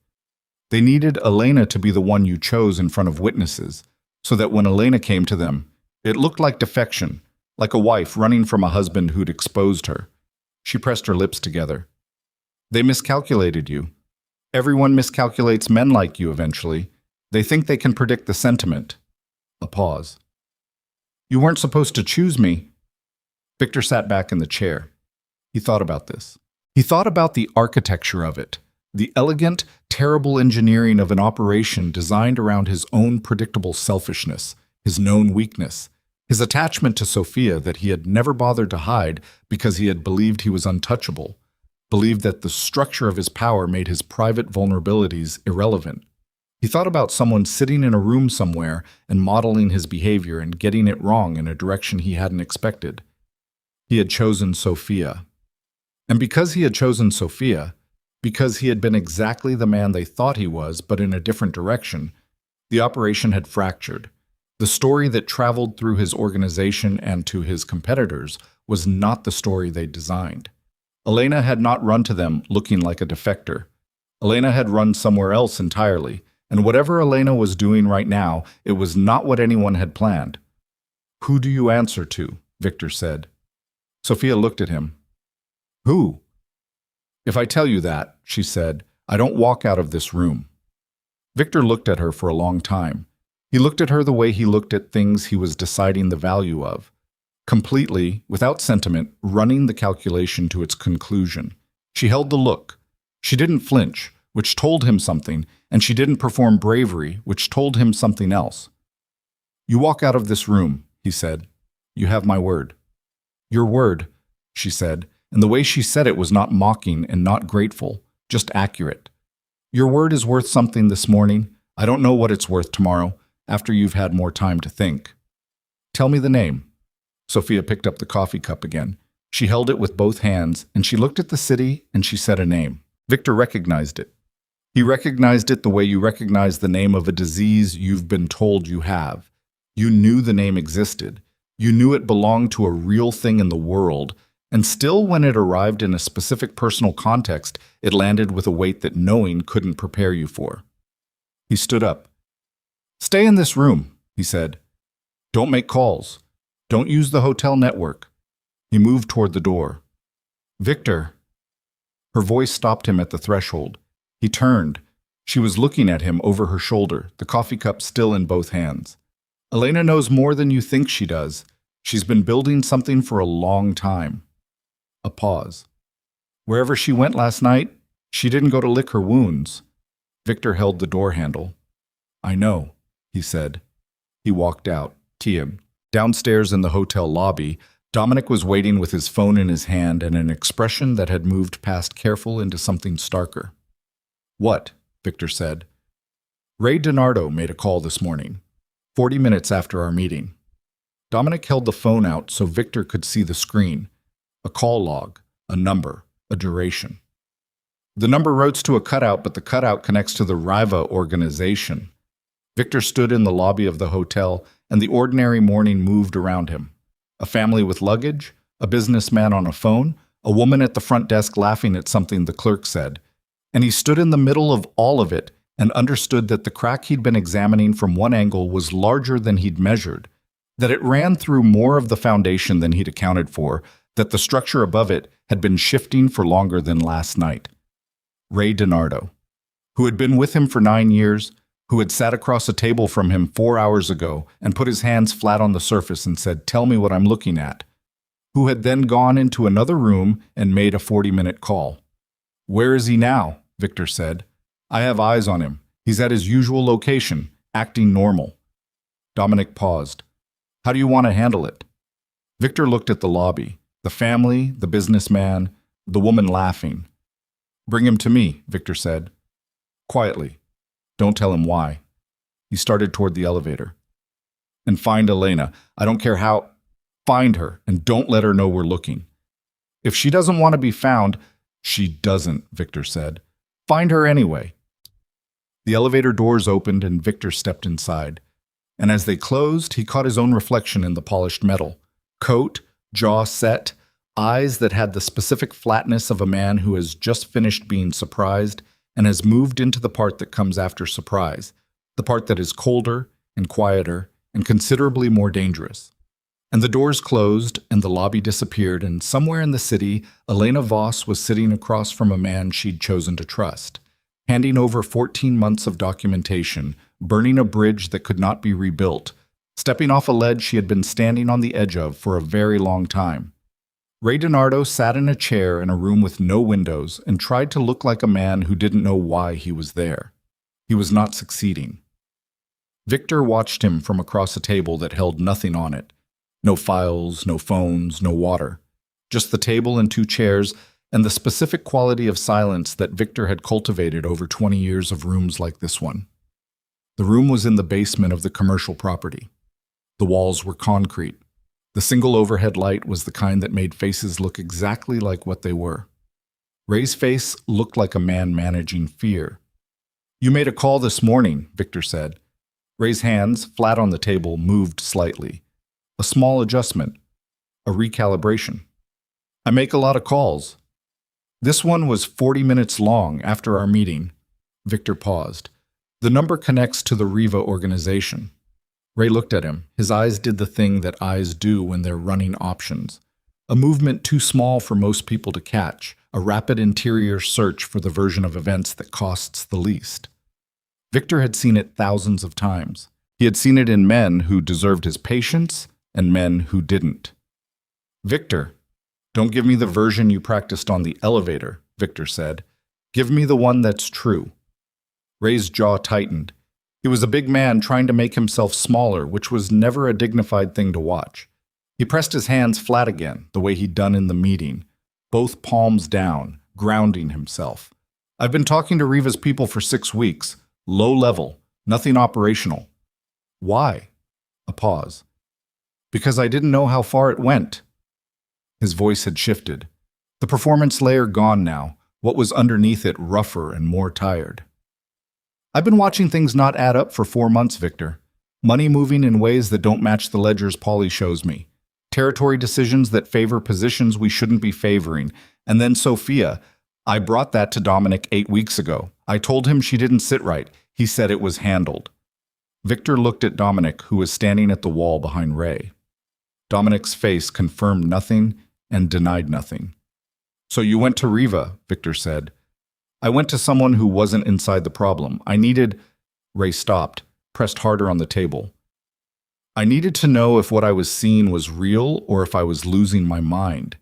They needed Elena to be the one you chose in front of witnesses, so that when Elena came to them, it looked like defection, like a wife running from a husband who'd exposed her. She pressed her lips together. They miscalculated you. Everyone miscalculates men like you eventually. They think they can predict the sentiment. A pause. You weren't supposed to choose me. Victor sat back in the chair. He thought about this. He thought about the architecture of it, the elegant, terrible engineering of an operation designed around his own predictable selfishness, his known weakness, his attachment to Sophia that he had never bothered to hide because he had believed he was untouchable, believed that the structure of his power made his private vulnerabilities irrelevant. He thought about someone sitting in a room somewhere and modeling his behavior and getting it wrong in a direction he hadn't expected. He had chosen Sophia. And because he had chosen Sophia, because he had been exactly the man they thought he was, but in a different direction, the operation had fractured. The story that traveled through his organization and to his competitors was not the story they designed. Elena had not run to them looking like a defector. Elena had run somewhere else entirely, and whatever Elena was doing right now, it was not what anyone had planned. Who do you answer to? Victor said. Sophia looked at him. Who? If I tell you that, she said, I don't walk out of this room. Victor looked at her for a long time. He looked at her the way he looked at things he was deciding the value of, completely, without sentiment, running the calculation to its conclusion. She held the look. She didn't flinch, which told him something, and she didn't perform bravery, which told him something else. You walk out of this room, he said. You have my word. Your word, she said, and the way she said it was not mocking and not grateful, just accurate. Your word is worth something this morning. I don't know what it's worth tomorrow, after you've had more time to think. Tell me the name. Sophia picked up the coffee cup again. She held it with both hands, and she looked at the city, and she said a name. Victor recognized it. He recognized it the way you recognize the name of a disease you've been told you have. You knew the name existed. You knew it belonged to a real thing in the world, and still when it arrived in a specific personal context, it landed with a weight that knowing couldn't prepare you for. He stood up. Stay in this room, he said. Don't make calls. Don't use the hotel network. He moved toward the door. Victor. Her voice stopped him at the threshold. He turned. She was looking at him over her shoulder, the coffee cup still in both hands. Elena knows more than you think she does. She's been building something for a long time. A pause. Wherever she went last night, she didn't go to lick her wounds. Victor held the door handle. I know, he said. He walked out. Tian. Downstairs in the hotel lobby, Dominic was waiting with his phone in his hand and an expression that had moved past careful into something starker. What? Victor said. Ray DiNardo made a call this morning, 40 minutes after our meeting. Dominic held the phone out so Victor could see the screen. A call log, a number, a duration. The number routes to a cutout, but the cutout connects to the Riva organization. Victor stood in the lobby of the hotel, and the ordinary morning moved around him. A family with luggage, a businessman on a phone, a woman at the front desk laughing at something the clerk said. And he stood in the middle of all of it and understood that the crack he'd been examining from one angle was larger than he'd measured, that it ran through more of the foundation than he'd accounted for, that the structure above it had been shifting for longer than last night. Ray DiNardo, who had been with him for 9 years, who had sat across a table from him 4 hours ago and put his hands flat on the surface and said, "Tell me what I'm looking at," who had then gone into another room and made a 40-minute call. Where is he now? Victor said. I have eyes on him. He's at his usual location, acting normal. Dominic paused. How do you want to handle it? Victor looked at the lobby, the family, the businessman, the woman laughing. Bring him to me, Victor said. Quietly. Don't tell him why. He started toward the elevator. And find Elena. I don't care how. Find her, and don't let her know we're looking. If she doesn't want to be found, she doesn't, Victor said. Find her anyway. The elevator doors opened and Victor stepped inside. And as they closed, he caught his own reflection in the polished metal. Coat, jaw set, eyes that had the specific flatness of a man who has just finished being surprised and has moved into the part that comes after surprise, the part that is colder and quieter and considerably more dangerous. And the doors closed, and the lobby disappeared, and somewhere in the city, Elena Voss was sitting across from a man she'd chosen to trust, handing over 14 months of documentation, burning a bridge that could not be rebuilt, stepping off a ledge she had been standing on the edge of for a very long time. Ray DiNardo sat in a chair in a room with no windows and tried to look like a man who didn't know why he was there. He was not succeeding. Victor watched him from across a table that held nothing on it. No files, no phones, no water. Just the table and two chairs, and the specific quality of silence that Victor had cultivated over 20 years of rooms like this one. The room was in the basement of the commercial property. The walls were concrete. The single overhead light was the kind that made faces look exactly like what they were. Ray's face looked like a man managing fear. "You made a call this morning," Victor said. Ray's hands, flat on the table, moved slightly. A small adjustment. A recalibration. "I make a lot of calls." "This one was 40 minutes long after our meeting." Victor paused. "The number connects to the Riva organization." Ray looked at him. His eyes did the thing that eyes do when they're running options. A movement too small for most people to catch, a rapid interior search for the version of events that costs the least. Victor had seen it thousands of times. He had seen it in men who deserved his patience and men who didn't. "Victor, don't give me the version you practiced on the elevator," Victor said. "Give me the one that's true." Ray's jaw tightened. He was a big man trying to make himself smaller, which was never a dignified thing to watch. He pressed his hands flat again, the way he'd done in the meeting, both palms down, grounding himself. "I've been talking to Riva's people for 6 weeks. Low level, nothing operational." "Why?" A pause. "Because I didn't know how far it went." His voice had shifted. The performance layer gone now, what was underneath it rougher and more tired. "I've been watching things not add up for 4 months, Victor. Money moving in ways that don't match the ledgers Polly shows me. Territory decisions that favor positions we shouldn't be favoring. And then Sophia. I brought that to Dominic 8 weeks ago. I told him she didn't sit right. He said it was handled." Victor looked at Dominic, who was standing at the wall behind Ray. Dominic's face confirmed nothing and denied nothing. "So you went to Riva," Victor said. "I went to someone who wasn't inside the problem. I needed—" Ray stopped, pressed harder on the table. "I needed to know if what I was seeing was real or if I was losing my mind.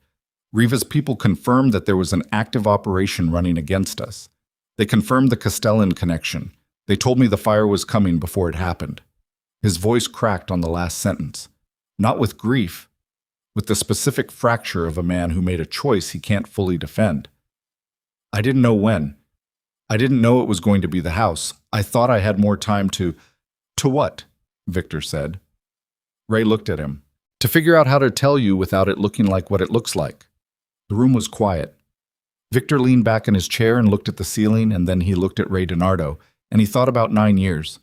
Riva's people confirmed that there was an active operation running against us. They confirmed the Castellan connection. They told me the fire was coming before it happened." His voice cracked on the last sentence. Not with grief, with the specific fracture of a man who made a choice he can't fully defend. "I didn't know when. I didn't know it was going to be the house. I thought I had more time to—" "To what?" Victor said. Ray looked at him. "To figure out how to tell you without it looking like what it looks like." The room was quiet. Victor leaned back in his chair and looked at the ceiling, and then he looked at Ray DiNardo, and he thought about 9 years.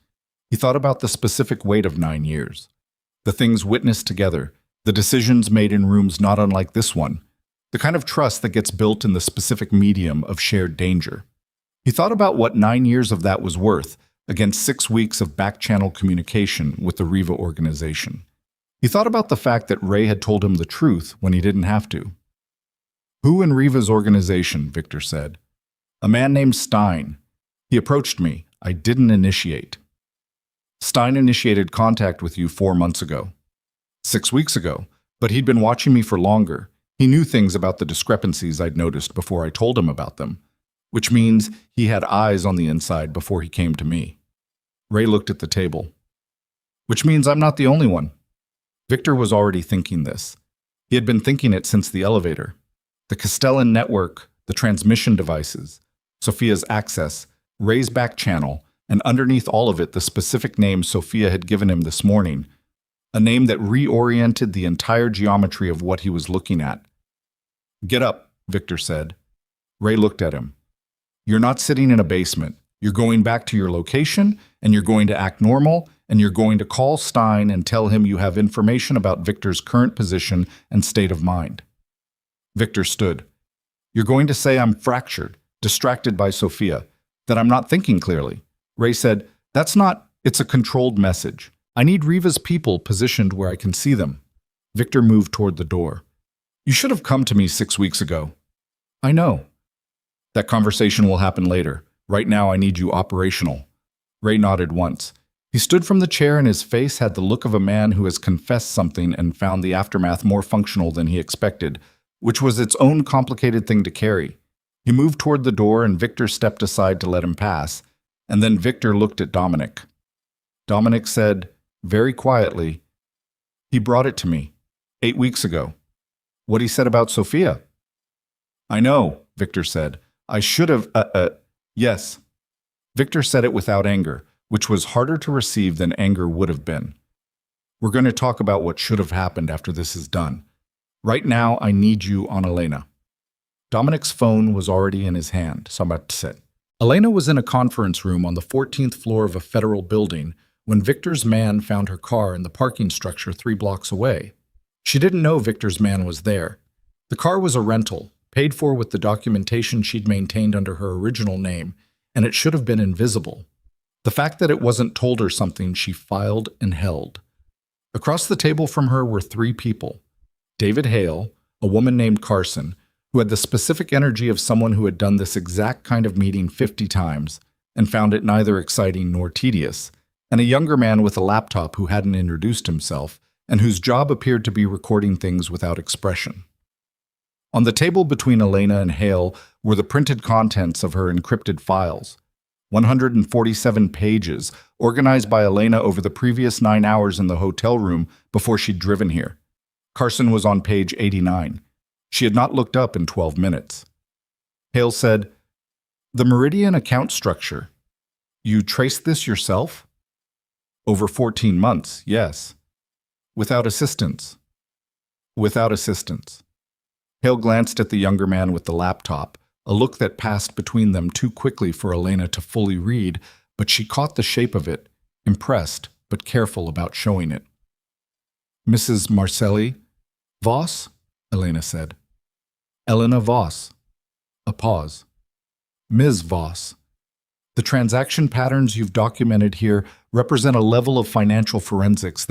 He thought about the specific weight of 9 years. The things witnessed together, the decisions made in rooms not unlike this one, the kind of trust that gets built in the specific medium of shared danger. He thought about what 9 years of that was worth against 6 weeks of back-channel communication with the Riva organization. He thought about the fact that Ray had told him the truth when he didn't have to. "Who in Riva's organization?" Victor said. "A man named Stein. He approached me. I didn't initiate." "Stein initiated contact with you 4 months ago." 6 weeks ago, but he'd been watching me for longer. He knew things about the discrepancies I'd noticed before I told him about them, which means he had eyes on the inside before he came to me." Ray looked at the table. "Which means I'm not the only one." Victor was already thinking this. He had been thinking it since the elevator. The Castellan network, the transmission devices, Sophia's access, Ray's back channel, and underneath all of it the specific name Sophia had given him this morning, a name that reoriented the entire geometry of what he was looking at. "Get up," Victor said. Ray looked at him. "You're not sitting in a basement. You're going back to your location, and you're going to act normal, and you're going to call Stein and tell him you have information about Victor's current position and state of mind. Victor stood. You're going to say I'm fractured, distracted by Sophia, that I'm not thinking clearly. Ray said, That's not, it's a controlled message. I need Riva's people positioned where I can see them. Victor moved toward the door. You should have come to me 6 weeks ago. I know. That conversation will happen later. Right now I need you operational. Ray nodded once. He stood from the chair and his face had the look of a man who has confessed something and found the aftermath more functional than he expected, which was its own complicated thing to carry. He moved toward the door and Victor stepped aside to let him pass, and then Victor looked at Dominic. Dominic said, very quietly, He brought it to me, 8 weeks ago. What he said about Sophia? I know, Victor said. I should have, yes. Victor said it without anger, which was harder to receive than anger would have been. We're going to talk about what should have happened after this is done. Right now, I need you on Elena. Dominic's phone was already in his hand, so I'm about to sit. Elena was in a conference room on the 14th floor of a federal building when Victor's man found her car in the parking structure 3 blocks away. She didn't know Victor's man was there. The car was a rental, paid for with the documentation she'd maintained under her original name, and it should have been invisible. The fact that it wasn't told her something she filed and held. Across the table from her were 3 people. David Hale, a woman named Carson, who had the specific energy of someone who had done this exact kind of meeting 50 times and found it neither exciting nor tedious, and a younger man with a laptop who hadn't introduced himself and whose job appeared to be recording things without expression. On the table between Elena and Hale were the printed contents of her encrypted files, 147 pages, organized by Elena over the previous 9 hours in the hotel room before she'd driven here. Carson was on page 89. She had not looked up in 12 minutes. Hale said, The Meridian account structure. You traced this yourself? Over 14 months, yes. Without assistance. Without assistance. Hale glanced at the younger man with the laptop, a look that passed between them too quickly for Elena to fully read, but she caught the shape of it, impressed but careful about showing it. Mrs. Marcelli? Voss? Elena said. Elena Voss. A pause. Ms. Voss. The transaction patterns you've documented here represent a level of financial forensics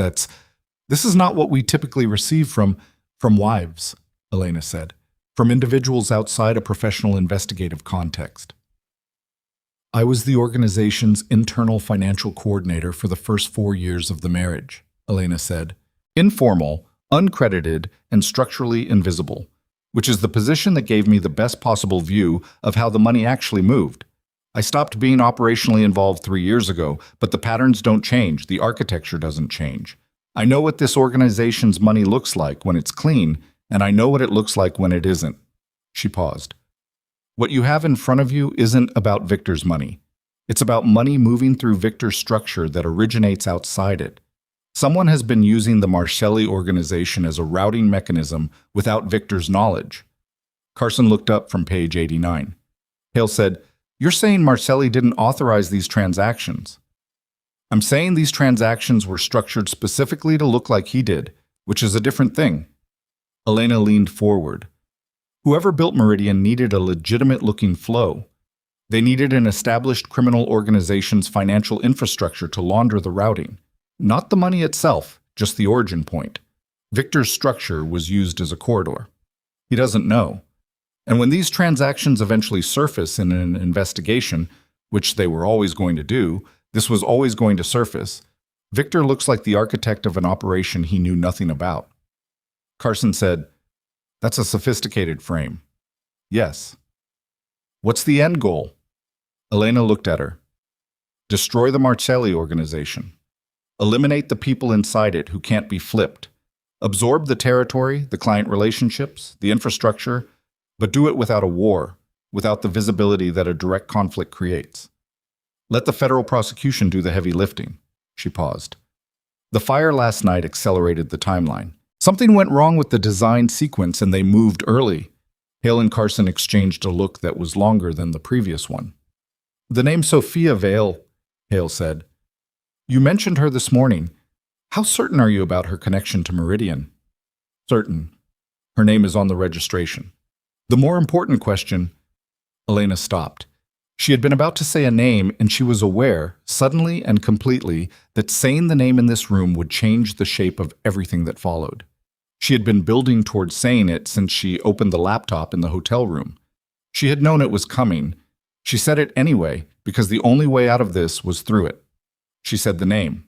this is not what we typically receive from wives, Elena said, from individuals outside a professional investigative context. I was the organization's internal financial coordinator for the first 4 years of the marriage, Elena said. Informal, uncredited, and structurally invisible, which is the position that gave me the best possible view of how the money actually moved. I stopped being operationally involved 3 years ago, but the patterns don't change, the architecture doesn't change. I know what this organization's money looks like when it's clean, and I know what it looks like when it isn't. She paused. What you have in front of you isn't about Victor's money. It's about money moving through Victor's structure that originates outside it. Someone has been using the Marcelli organization as a routing mechanism without Victor's knowledge. Carson looked up from page 89. Hale said, You're saying Marcelli didn't authorize these transactions. I'm saying these transactions were structured specifically to look like he did, which is a different thing. Elena leaned forward. Whoever built Meridian needed a legitimate-looking flow. They needed an established criminal organization's financial infrastructure to launder the routing. Not the money itself, just the origin point. Victor's structure was used as a corridor. He doesn't know. And when these transactions eventually surface in an investigation, which they were always going to do, this was always going to surface, Victor looks like the architect of an operation he knew nothing about. Carson said, That's a sophisticated frame. Yes. What's the end goal? Elena looked at her. Destroy the Marcelli organization. Eliminate the people inside it who can't be flipped. Absorb the territory, the client relationships, the infrastructure, but do it without a war, without the visibility that a direct conflict creates. Let the federal prosecution do the heavy lifting. She paused. The fire last night accelerated the timeline. Something went wrong with the design sequence and they moved early. Hale and Carson exchanged a look that was longer than the previous one. The name Sophia Vale, Hale said. You mentioned her this morning. How certain are you about her connection to Meridian? Certain. Her name is on the registration. The more important question, Elena stopped. She had been about to say a name, and she was aware, suddenly and completely, that saying the name in this room would change the shape of everything that followed. She had been building towards saying it since she opened the laptop in the hotel room. She had known it was coming. She said it anyway, because the only way out of this was through it. She said the name.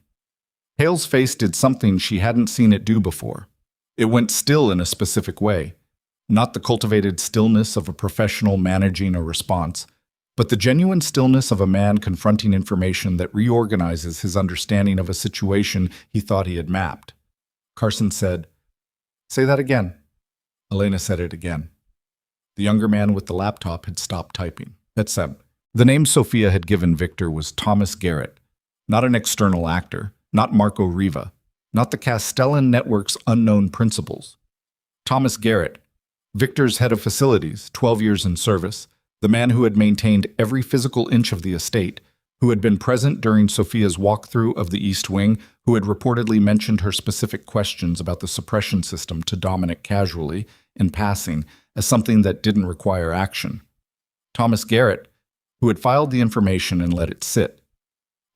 Hale's face did something she hadn't seen it do before. It went still in a specific way. Not the cultivated stillness of a professional managing a response, but the genuine stillness of a man confronting information that reorganizes his understanding of a situation he thought he had mapped. Carson said, "Say that again." Elena said it again. The younger man with the laptop had stopped typing. Etc. The name Sophia had given Victor was Thomas Garrett, not an external actor, not Marco Riva, not the Castellan network's unknown principals. Thomas Garrett, Victor's head of facilities, 12 years in service, the man who had maintained every physical inch of the estate, who had been present during Sophia's walkthrough of the East Wing, who had reportedly mentioned her specific questions about the suppression system to Dominic casually, in passing, as something that didn't require action. Thomas Garrett, who had filed the information and let it sit.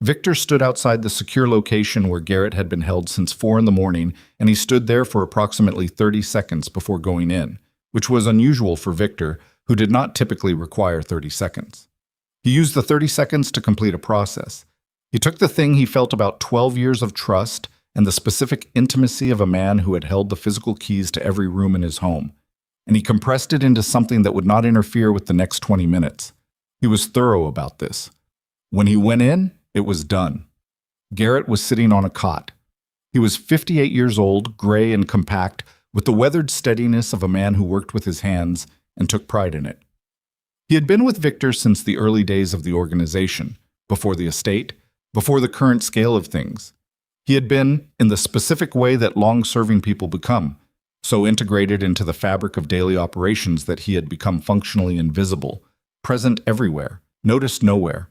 Victor stood outside the secure location where Garrett had been held since 4 in the morning, and he stood there for approximately 30 seconds before going in, which was unusual for Victor, who did not typically require 30 seconds. He used the 30 seconds to complete a process. He took the thing he felt about 12 years of trust and the specific intimacy of a man who had held the physical keys to every room in his home, and he compressed it into something that would not interfere with the next 20 minutes. He was thorough about this. When he went in, it was done. Garrett was sitting on a cot. He was 58 years old, gray and compact, with the weathered steadiness of a man who worked with his hands and took pride in it. He had been with Victor since the early days of the organization, before the estate, before the current scale of things. He had been, in the specific way that long-serving people become, so integrated into the fabric of daily operations that he had become functionally invisible, present everywhere, noticed nowhere.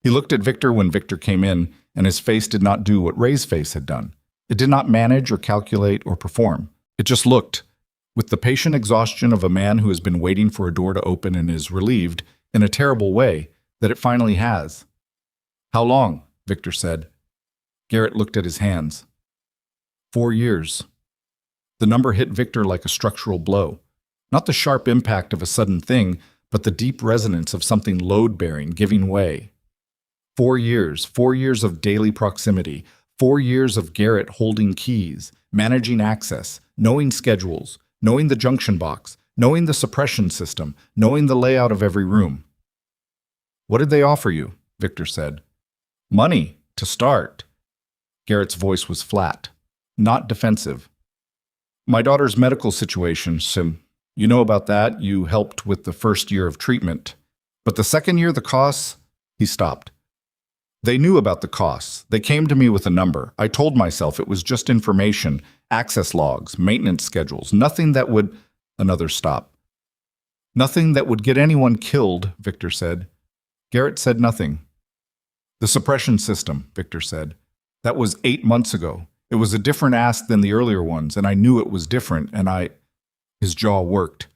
He looked at Victor when Victor came in, and his face did not do what Ray's face had done. It did not manage or calculate or perform. It just looked, with the patient exhaustion of a man who has been waiting for a door to open and is relieved, in a terrible way, that it finally has. "How long?" Victor said. Garrett looked at his hands. 4 years. The number hit Victor like a structural blow. Not the sharp impact of a sudden thing, but the deep resonance of something load-bearing giving way. 4 years, 4 years of daily proximity, 4 years of Garrett holding keys, managing access, knowing schedules, knowing the junction box, knowing the suppression system, knowing the layout of every room. "What did they offer you?" Victor said. "Money, to start." Garrett's voice was flat, not defensive. "My daughter's medical situation, Sim. You know about that. You helped with the first year of treatment. But the second year, the costs..." He stopped. "They knew about the costs. They came to me with a number. I told myself it was just information, access logs, maintenance schedules, nothing that would..." Another stop. "Nothing that would get anyone killed," Victor said. Garrett said nothing. "The suppression system," Victor said. "That was 8 months ago. It was a different ask than the earlier ones, and I knew it was different, and I..." His jaw worked.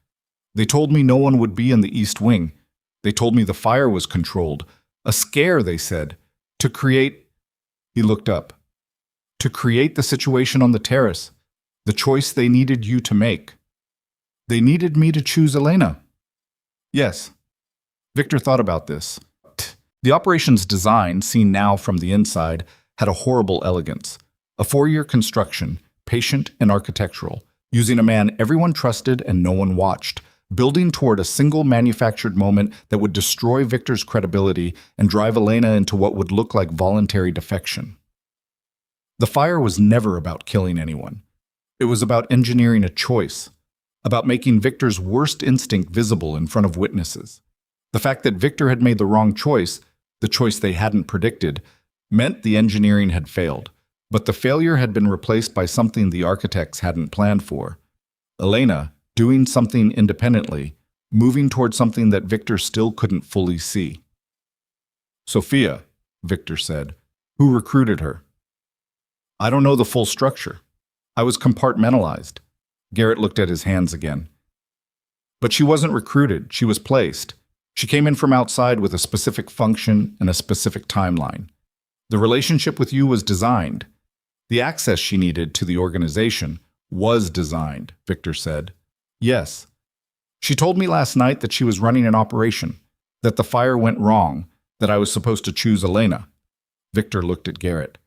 "They told me no one would be in the East Wing. They told me the fire was controlled. A scare, they said. To create..." He looked up. "To create the situation on the terrace. The choice they needed you to make." "They needed me to choose Elena." "Yes." Victor thought about this. The operation's design, seen now from the inside, had a horrible elegance. A 4-year construction, patient and architectural, using a man everyone trusted and no one watched, building toward a single manufactured moment that would destroy Victor's credibility and drive Elena into what would look like voluntary defection. The fire was never about killing anyone. It was about engineering a choice, about making Victor's worst instinct visible in front of witnesses. The fact that Victor had made the wrong choice, the choice they hadn't predicted, meant the engineering had failed, but the failure had been replaced by something the architects hadn't planned for. Elena, doing something independently, moving toward something that Victor still couldn't fully see. Sophia, Victor said. Who recruited her? I don't know the full structure. I was compartmentalized. Garrett looked at his hands again. But she wasn't recruited, she was placed. She came in from outside with a specific function and a specific timeline. The relationship with you was designed. The access she needed to the organization was designed, Victor said. Yes. She told me last night that she was running an operation, that the fire went wrong, that I was supposed to choose Elena. Victor looked at Garrett.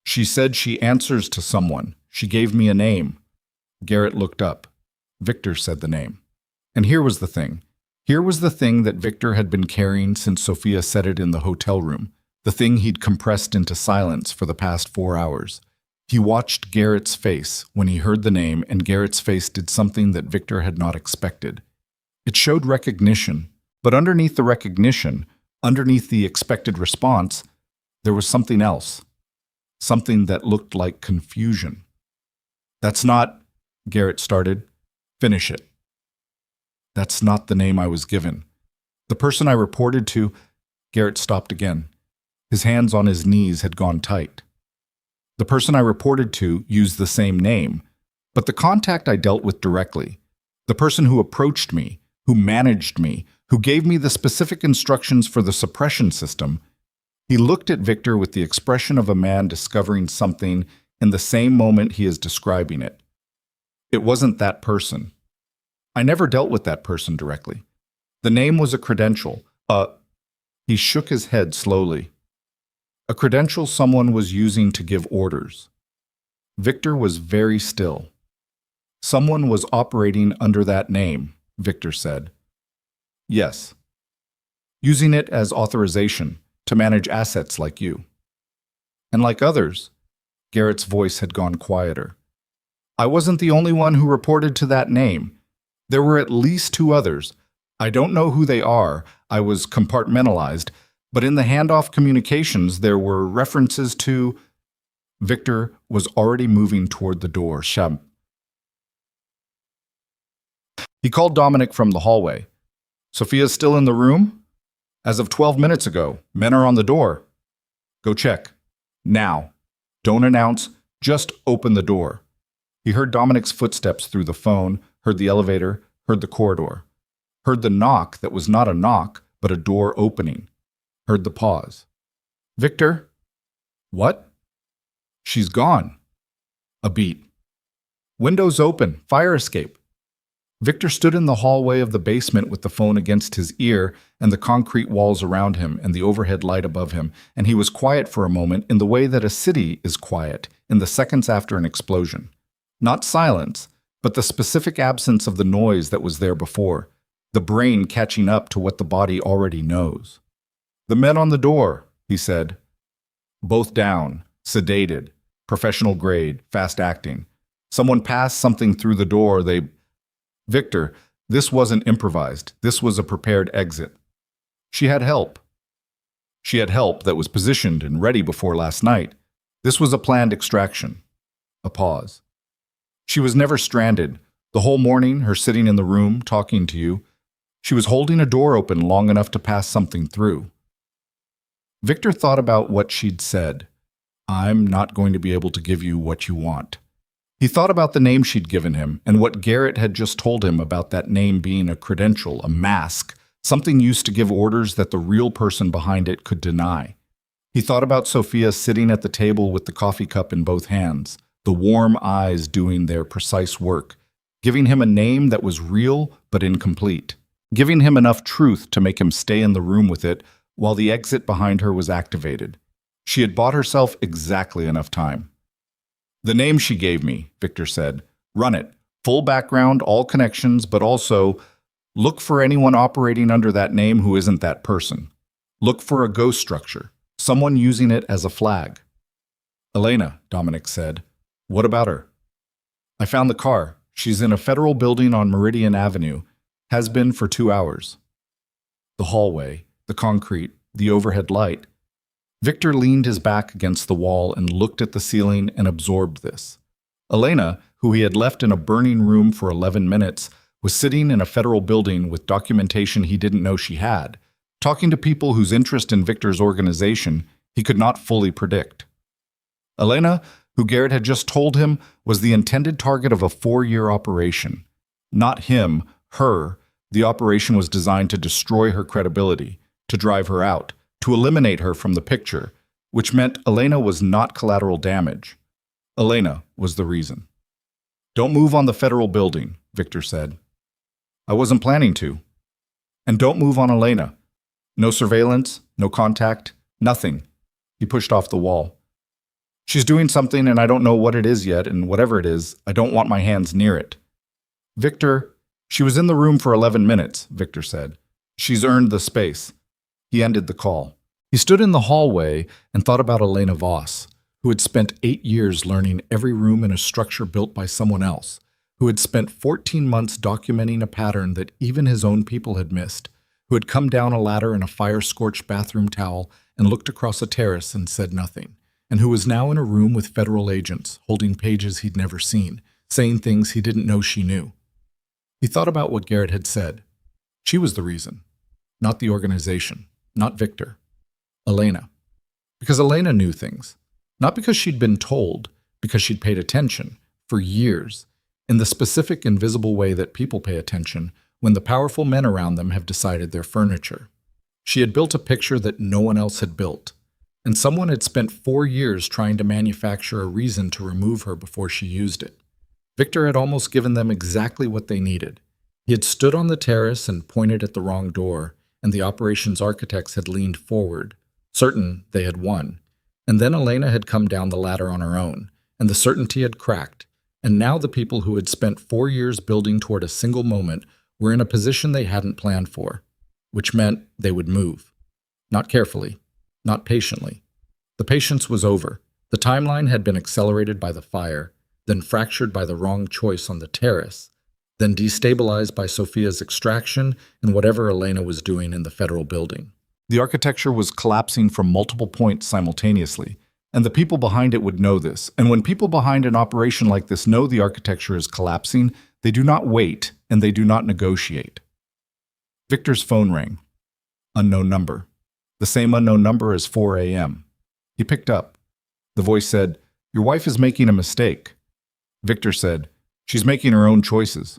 She said she answers to someone. She gave me a name. Garrett looked up. Victor said the name. And here was the thing. Here was the thing that Victor had been carrying since Sophia said it in the hotel room, the thing he'd compressed into silence for the past 4 hours. He watched Garrett's face when he heard the name, and Garrett's face did something that Victor had not expected. It showed recognition, but underneath the recognition, underneath the expected response, there was something else. Something that looked like confusion. That's not, Garrett started. Finish it. That's not the name I was given. The person I reported to, Garrett stopped again. His hands on his knees had gone tight. The person I reported to used the same name, but the contact I dealt with directly, the person who approached me, who managed me, who gave me the specific instructions for the suppression system, he looked at Victor with the expression of a man discovering something in the same moment he is describing it. It wasn't that person. I never dealt with that person directly. The name was a credential. He shook his head slowly. A credential someone was using to give orders. Victor was very still. Someone was operating under that name, Victor said. Yes. Using it as authorization to manage assets like you. And like others, Garrett's voice had gone quieter. I wasn't the only one who reported to that name. There were at least 2 others. I don't know who they are. I was compartmentalized. But in the handoff communications, there were references to... Victor was already moving toward the door. He called Dominic from the hallway. Sophia's still in the room? As of 12 minutes ago, men are on the door. Go check. Now. Don't announce, just open the door. He heard Dominic's footsteps through the phone, heard the elevator, heard the corridor. Heard the knock that was not a knock, but a door opening. Heard the pause. Victor? What? She's gone. A beat. Windows open, fire escape. Victor stood in the hallway of the basement with the phone against his ear and the concrete walls around him and the overhead light above him, and he was quiet for a moment in the way that a city is quiet in the seconds after an explosion. Not silence, but the specific absence of the noise that was there before, the brain catching up to what the body already knows. The men on the door, he said. Both down, sedated, professional grade, fast acting. Someone passed something through the door, Victor, this wasn't improvised. This was a prepared exit. She had help. She had help that was positioned and ready before last night. This was a planned extraction. A pause. She was never stranded. The whole morning, her sitting in the room, talking to you. She was holding a door open long enough to pass something through. Victor thought about what she'd said. I'm not going to be able to give you what you want. He thought about the name she'd given him and what Garrett had just told him about that name being a credential, a mask, something used to give orders that the real person behind it could deny. He thought about Sophia sitting at the table with the coffee cup in both hands, the warm eyes doing their precise work, giving him a name that was real but incomplete, giving him enough truth to make him stay in the room with it while the exit behind her was activated. She had bought herself exactly enough time. The name she gave me, Victor said. Run it. Full background, all connections, but also look for anyone operating under that name who isn't that person. Look for a ghost structure, someone using it as a flag. Elena, Dominic said. What about her? I found the car. She's in a federal building on Meridian Avenue. Has been for 2 hours. The hallway, the concrete, the overhead light. Victor leaned his back against the wall and looked at the ceiling and absorbed this. Elena, who he had left in a burning room for 11 minutes, was sitting in a federal building with documentation he didn't know she had. talking to people whose interest in Victor's organization he could not fully predict. Elena, who Garrett had just told him, was the intended target of a 4-year operation. Not him, her. The operation was designed to destroy her credibility, to drive her out, to eliminate her from the picture, which meant Elena was not collateral damage. Elena was the reason. "Don't move on the federal building," Victor said. "I wasn't planning to." "And don't move on Elena. No surveillance, no contact, nothing." He pushed off the wall. "She's doing something and I don't know what it is yet, and whatever it is, I don't want my hands near it." "Victor, she was in the room for 11 minutes, Victor said. "She's earned the space." He ended the call. He stood in the hallway and thought about Elena Voss, who had spent 8 years learning every room in a structure built by someone else, who had spent 14 months documenting a pattern that even his own people had missed, who had come down a ladder in a fire-scorched bathroom towel and looked across a terrace and said nothing, and who was now in a room with federal agents, holding pages he'd never seen, saying things he didn't know she knew. He thought about what Garrett had said. She was the reason, not the organization, not Victor. Elena. Because Elena knew things. Not because she'd been told, because she'd paid attention, for years, in the specific invisible way that people pay attention when the powerful men around them have decided their furniture. She had built a picture that no one else had built, and someone had spent 4 years trying to manufacture a reason to remove her before she used it. Victor had almost given them exactly what they needed. He had stood on the terrace and pointed at the wrong door, and the operations architects had leaned forward, certain they had won. And then Elena had come down the ladder on her own, and the certainty had cracked, and now the people who had spent 4 years building toward a single moment were in a position they hadn't planned for, which meant they would move. Not carefully, not patiently. The patience was over. The timeline had been accelerated by the fire, then fractured by the wrong choice on the terrace, then destabilized by Sophia's extraction and whatever Elena was doing in the federal building. The architecture was collapsing from multiple points simultaneously, and the people behind it would know this. And when people behind an operation like this know the architecture is collapsing, they do not wait and they do not negotiate. Victor's phone rang. Unknown number. The same unknown number as 4 a.m. He picked up. The voice said, "Your wife is making a mistake." Victor said, "She's making her own choices.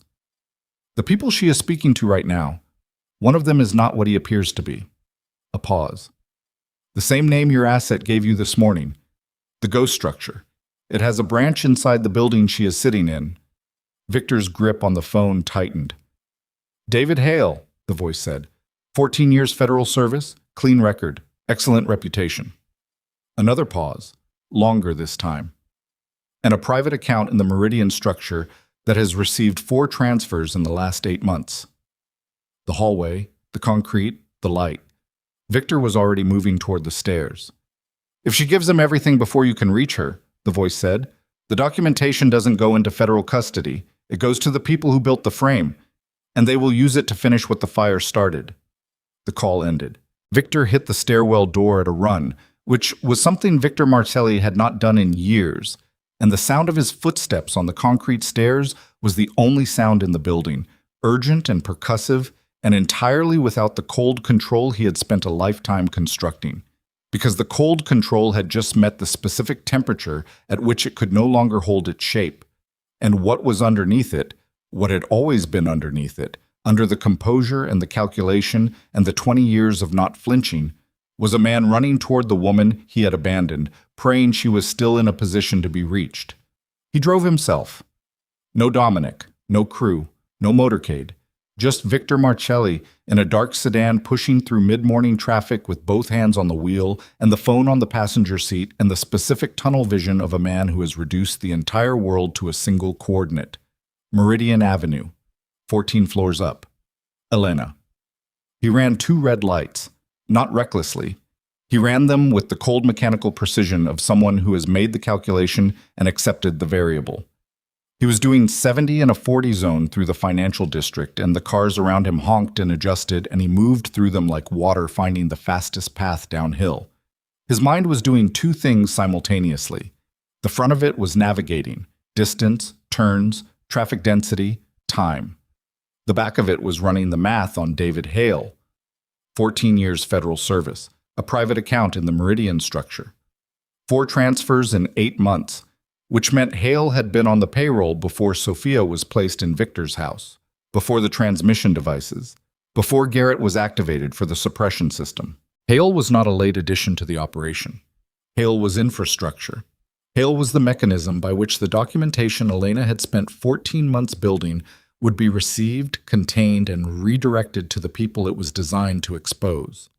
The people she is speaking to right now, one of them is not what he appears to be." A pause. "The same name your asset gave you this morning. The ghost structure. It has a branch inside the building she is sitting in." Victor's grip on the phone tightened. "David Hale," the voice said. 14 years federal service, clean record, excellent reputation." Another pause, longer this time. "And a private account in the Meridian structure that has received 4 transfers in the last 8 months." The hallway, the concrete, the light. Victor was already moving toward the stairs. "If she gives them everything before you can reach her," the voice said, "the documentation doesn't go into federal custody. It goes to the people who built the frame, and they will use it to finish what the fire started." The call ended. Victor hit the stairwell door at a run, which was something Victor Marcelli had not done in years, and the sound of his footsteps on the concrete stairs was the only sound in the building, urgent and percussive, and entirely without the cold control he had spent a lifetime constructing. Because the cold control had just met the specific temperature at which it could no longer hold its shape. And what was underneath it, what had always been underneath it, under the composure and the calculation and the 20 years of not flinching, was a man running toward the woman he had abandoned, praying she was still in a position to be reached. He drove himself. No Dominic, no crew, no motorcade. Just Victor Marcelli in a dark sedan pushing through mid-morning traffic with both hands on the wheel and the phone on the passenger seat and the specific tunnel vision of a man who has reduced the entire world to a single coordinate. Meridian Avenue, 14 floors up. Elena. He ran 2 red lights, not recklessly. He ran them with the cold mechanical precision of someone who has made the calculation and accepted the variable. He was doing 70 in a 40 zone through the financial district, and the cars around him honked and adjusted, and he moved through them like water finding the fastest path downhill. His mind was doing 2 things simultaneously. The front of it was navigating, distance, turns, traffic density, time. The back of it was running the math on David Hale. 14 years federal service, a private account in the Meridian structure. 4 transfers in 8 months, which meant Hale had been on the payroll before Sophia was placed in Victor's house, before the transmission devices, before Garrett was activated for the suppression system. Hale was not a late addition to the operation. Hale was infrastructure. Hale was the mechanism by which the documentation Elena had spent 14 months building would be received, contained, and redirected to the people it was designed to expose.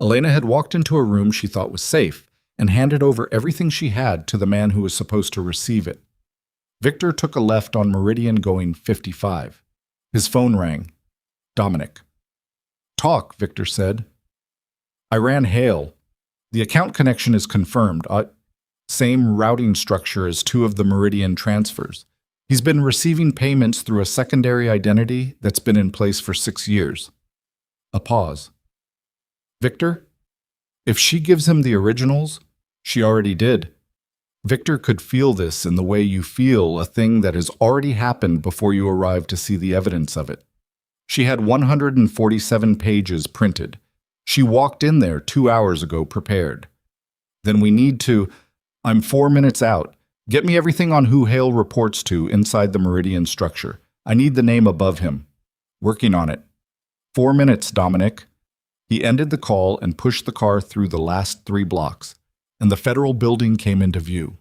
Elena had walked into a room she thought was safe and handed over everything she had to the man who was supposed to receive it. Victor took a left on Meridian going 55. His phone rang. Dominic. "Talk," Victor said. "I ran Hale. The account connection is confirmed. Same routing structure as 2 of the Meridian transfers. He's been receiving payments through a secondary identity that's been in place for 6 years. A pause. Victor? If she gives him the originals, she already did. Victor could feel this in the way you feel a thing that has already happened before you arrive to see the evidence of it. She had 147 pages printed. She walked in there 2 hours ago prepared. Then we need to... I'm 4 minutes out. Get me everything on who Hale reports to inside the Meridian structure. I need the name above him. Working on it. 4 minutes, Dominic." He ended the call and pushed the car through the last 3 blocks, and the federal building came into view.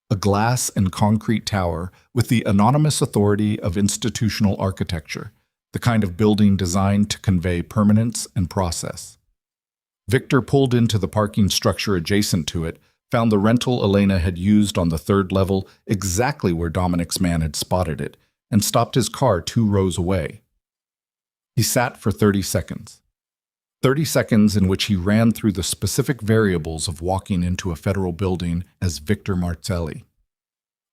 A glass and concrete tower with the anonymous authority of institutional architecture, the kind of building designed to convey permanence and process. Victor pulled into the parking structure adjacent to it, found the rental Elena had used on the 3rd level exactly where Dominic's man had spotted it, and stopped his car 2 rows away. He sat for 30 seconds. 30 seconds in which he ran through the specific variables of walking into a federal building as Victor Marcelli.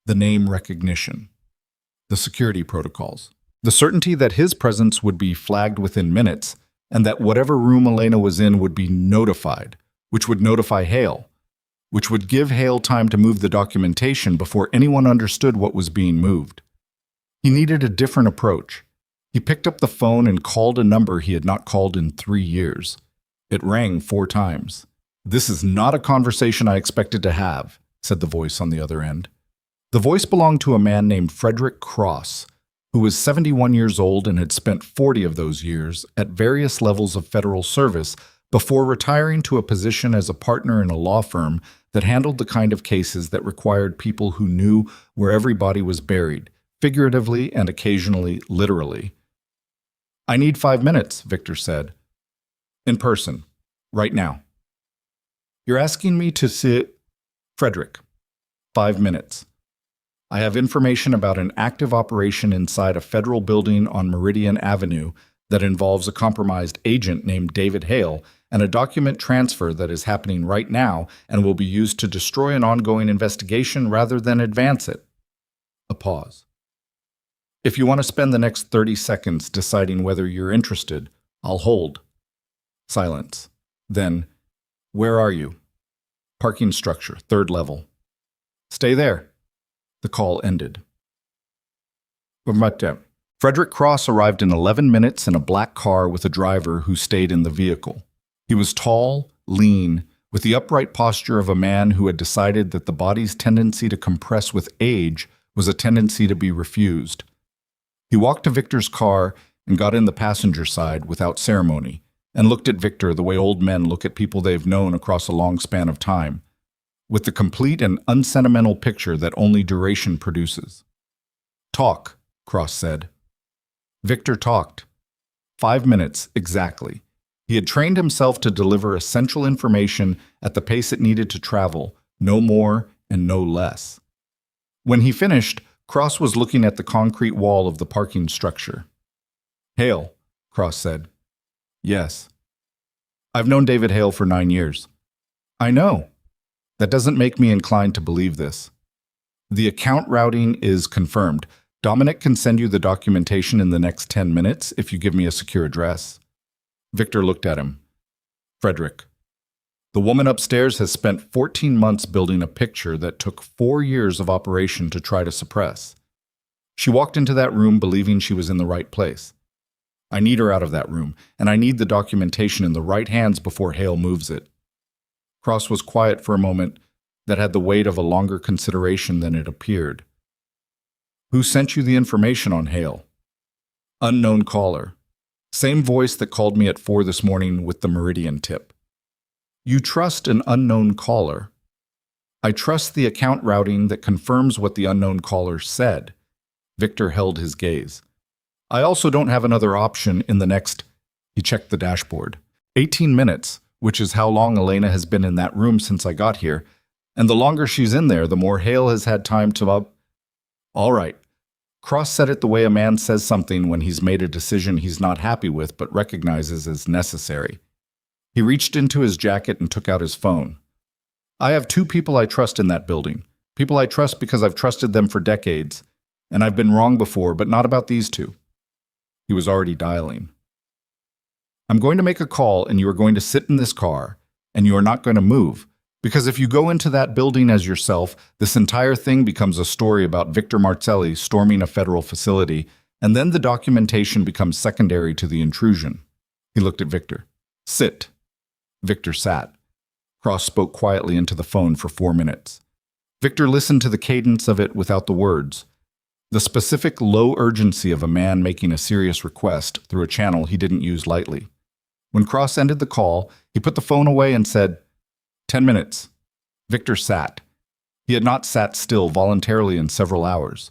The name recognition. The security protocols. The certainty that his presence would be flagged within minutes, and that whatever room Elena was in would be notified, which would notify Hale, which would give Hale time to move the documentation before anyone understood what was being moved. He needed a different approach. He picked up the phone and called a number he had not called in 3 years. It rang 4 times. "This is not a conversation I expected to have," said the voice on the other end. The voice belonged to a man named Frederick Cross, who was 71 years old and had spent 40 of those years at various levels of federal service before retiring to a position as a partner in a law firm that handled the kind of cases that required people who knew where every body was buried, figuratively and occasionally literally. "I need 5 minutes, Victor said. "In person. Right now." "You're asking me to sit..." "Frederick. 5 minutes. I have information about an active operation inside a federal building on Meridian Avenue that involves a compromised agent named David Hale and a document transfer that is happening right now and will be used to destroy an ongoing investigation rather than advance it." A pause. "If you want to spend the next 30 seconds deciding whether you're interested, I'll hold." Silence. Then, "Where are you?" "Parking structure, 3rd level." "Stay there." The call ended. Frederick Cross arrived in 11 minutes in a black car with a driver who stayed in the vehicle. He was tall, lean, with the upright posture of a man who had decided that the body's tendency to compress with age was a tendency to be refused. He walked to Victor's car and got in the passenger side without ceremony, and looked at Victor the way old men look at people they've known across a long span of time, with the complete and unsentimental picture that only duration produces. "Talk," Cross said. Victor talked. 5 minutes, exactly. He had trained himself to deliver essential information at the pace it needed to travel, no more and no less. When he finished, Cross was looking at the concrete wall of the parking structure. "Hale," Cross said. "Yes." "I've known David Hale for 9 years." "I know. That doesn't make me inclined to believe this. The account routing is confirmed. Dominic can send you the documentation in the next 10 minutes if you give me a secure address." Victor looked at him. "Frederick, the woman upstairs has spent 14 months building a picture that took 4 years of operation to try to suppress. She walked into that room believing she was in the right place. I need her out of that room, and I need the documentation in the right hands before Hale moves it. Cross was quiet for a moment that had the weight of a longer consideration than it appeared. Who sent you the information on Hale? Unknown caller. Same voice that called me at 4 this morning with the Meridian tip. You trust an unknown caller. I trust the account routing that confirms what the unknown caller said. Victor held his gaze. I also don't have another option in the next, he checked the dashboard, 18 minutes, which is how long Elena has been in that room since I got here, and the longer she's in there, the more Hale has had time to All right. Cross said it the way a man says something when he's made a decision he's not happy with but recognizes as necessary. He reached into his jacket and took out his phone. I have 2 people I trust in that building. People I trust because I've trusted them for decades, and I've been wrong before, but not about these 2. He was already dialing. I'm going to make a call, and you are going to sit in this car, and you are not going to move, because if you go into that building as yourself, this entire thing becomes a story about Victor Marcelli storming a federal facility, and then the documentation becomes secondary to the intrusion. He looked at Victor. Sit. Victor sat. Cross spoke quietly into the phone for 4 minutes. Victor listened to the cadence of it without the words. The specific low urgency of a man making a serious request through a channel he didn't use lightly. When Cross ended the call, he put the phone away and said, 10 minutes. Victor sat. He had not sat still voluntarily in several hours.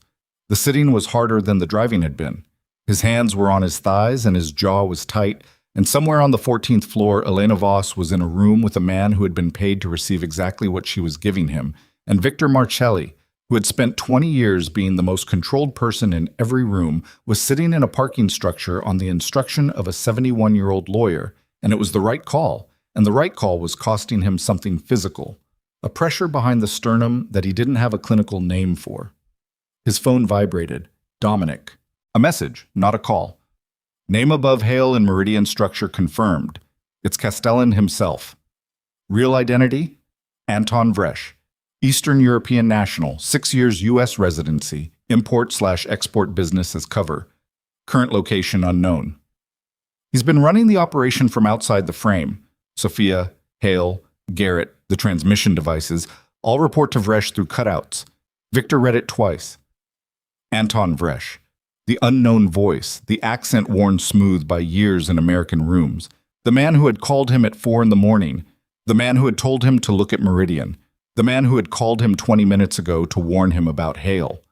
The sitting was harder than the driving had been. His hands were on his thighs and his jaw was tight, and somewhere on the 14th floor, Elena Voss was in a room with a man who had been paid to receive exactly what she was giving him, and Victor Marcelli, who had spent 20 years being the most controlled person in every room, was sitting in a parking structure on the instruction of a 71-year-old lawyer, and it was the right call, and the right call was costing him something physical, a pressure behind the sternum that he didn't have a clinical name for. His phone vibrated. Dominic. A message, not a call. Name above Hale and Meridian structure confirmed. It's Castellan himself. Real identity? Anton Vresh. Eastern European national, 6 years U.S. residency, import/export business as cover. Current location unknown. He's been running the operation from outside the frame. Sophia, Hale, Garrett, the transmission devices, all report to Vresh through cutouts. Victor read it twice. Anton Vresh. The unknown voice, the accent worn smooth by years in American rooms. The man who had called him at 4 in the morning. The man who had told him to look at Meridian. The man who had called him 20 minutes ago to warn him about Hale.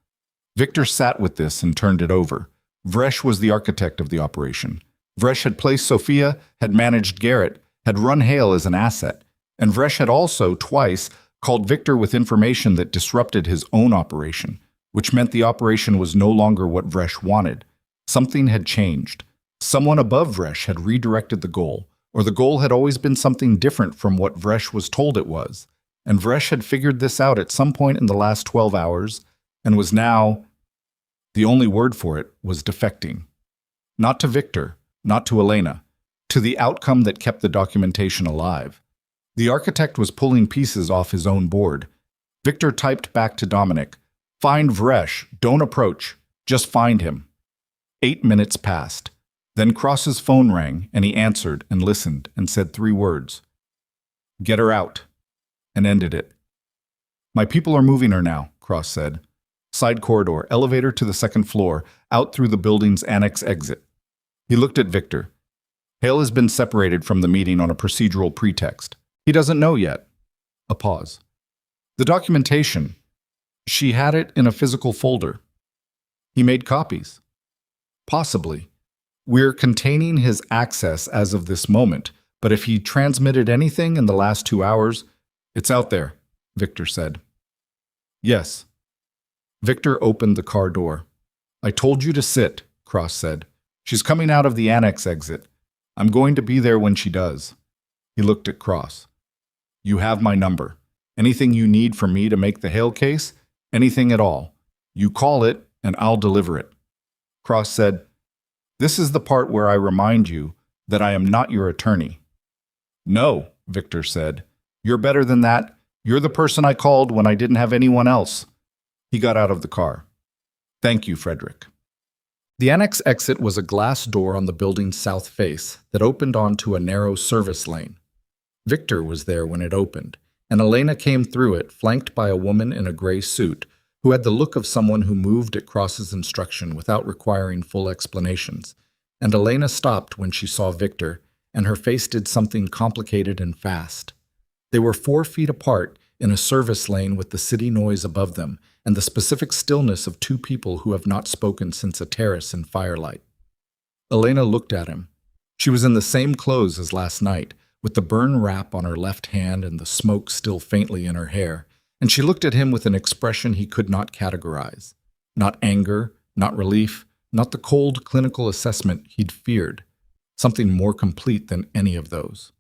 Victor sat with this and turned it over. Vresh was the architect of the operation. Vresh had placed Sophia, had managed Garrett, had run Hale as an asset. And Vresh had also, twice, called Victor with information that disrupted his own operation, which meant the operation was no longer what Vresh wanted. Something had changed. Someone above Vresh had redirected the goal, or the goal had always been something different from what Vresh was told it was. And Vresh had figured this out at some point in the last 12 hours, and was now, the only word for it, was defecting. Not to Victor, not to Elena, to the outcome that kept the documentation alive. The architect was pulling pieces off his own board. Victor typed back to Dominic, "Find Vresh, don't approach, just find him." 8 minutes passed. Then Cross's phone rang, and he answered and listened and said 3 words. "Get her out," and ended it. "My people are moving her now," Cross said. Side corridor, elevator to the 2nd floor, out through the building's annex exit. He looked at Victor. Hale has been separated from the meeting on a procedural pretext. He doesn't know yet. A pause. The documentation. She had it in a physical folder. He made copies. Possibly. We're containing his access as of this moment, but if he transmitted anything in the last 2 hours, it's out there, Victor said. Yes. Victor opened the car door. I told you to sit, Cross said. She's coming out of the annex exit. I'm going to be there when she does. He looked at Cross. You have my number. Anything you need from me to make the Hale case? Anything at all. You call it, and I'll deliver it. Cross said, This is the part where I remind you that I am not your attorney. No, Victor said. You're better than that. You're the person I called when I didn't have anyone else. He got out of the car. Thank you, Frederick. The annex exit was a glass door on the building's south face that opened onto a narrow service lane. Victor was there when it opened, and Elena came through it, flanked by a woman in a gray suit who had the look of someone who moved at Cross's instruction without requiring full explanations. And Elena stopped when she saw Victor, and her face did something complicated and fast. They were 4 feet apart in a service lane with the city noise above them and the specific stillness of 2 people who have not spoken since a terrace in firelight. Elena looked at him. She was in the same clothes as last night, with the burn wrap on her left hand and the smoke still faintly in her hair, and she looked at him with an expression he could not categorize. Not anger, not relief, not the cold clinical assessment he'd feared. Something more complete than any of those.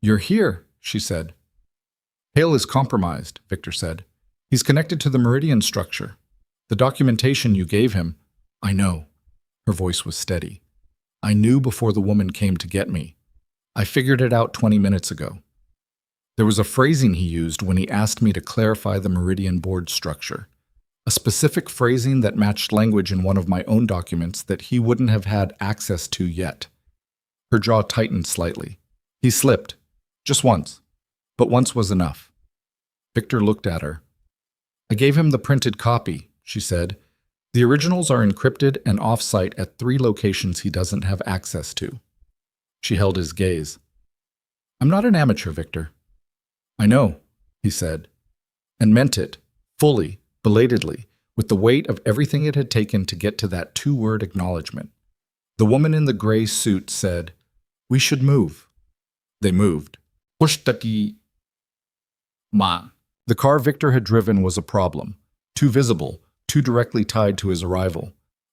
"You're here," she said. "Hale is compromised," Victor said. "He's connected to the Meridian structure. The documentation you gave him—" "I know." Her voice was steady. "I knew before the woman came to get me. I figured it out 20 minutes ago. There was a phrasing he used when he asked me to clarify the Meridian board structure. A specific phrasing that matched language in one of my own documents that he wouldn't have had access to yet." Her jaw tightened slightly. "He slipped. Just once. But once was enough." Victor looked at her. "I gave him the printed copy," she said. "The originals are encrypted and off-site at 3 locations he doesn't have access to." She held his gaze. "I'm not an amateur, Victor." "I know," he said, and meant it, fully, belatedly, with the weight of everything it had taken to get to that 2-word acknowledgement. The woman in the gray suit said, "We should move." They moved. "Pushtaki ma." The car Victor had driven was a problem. Too visible, too directly tied to his arrival.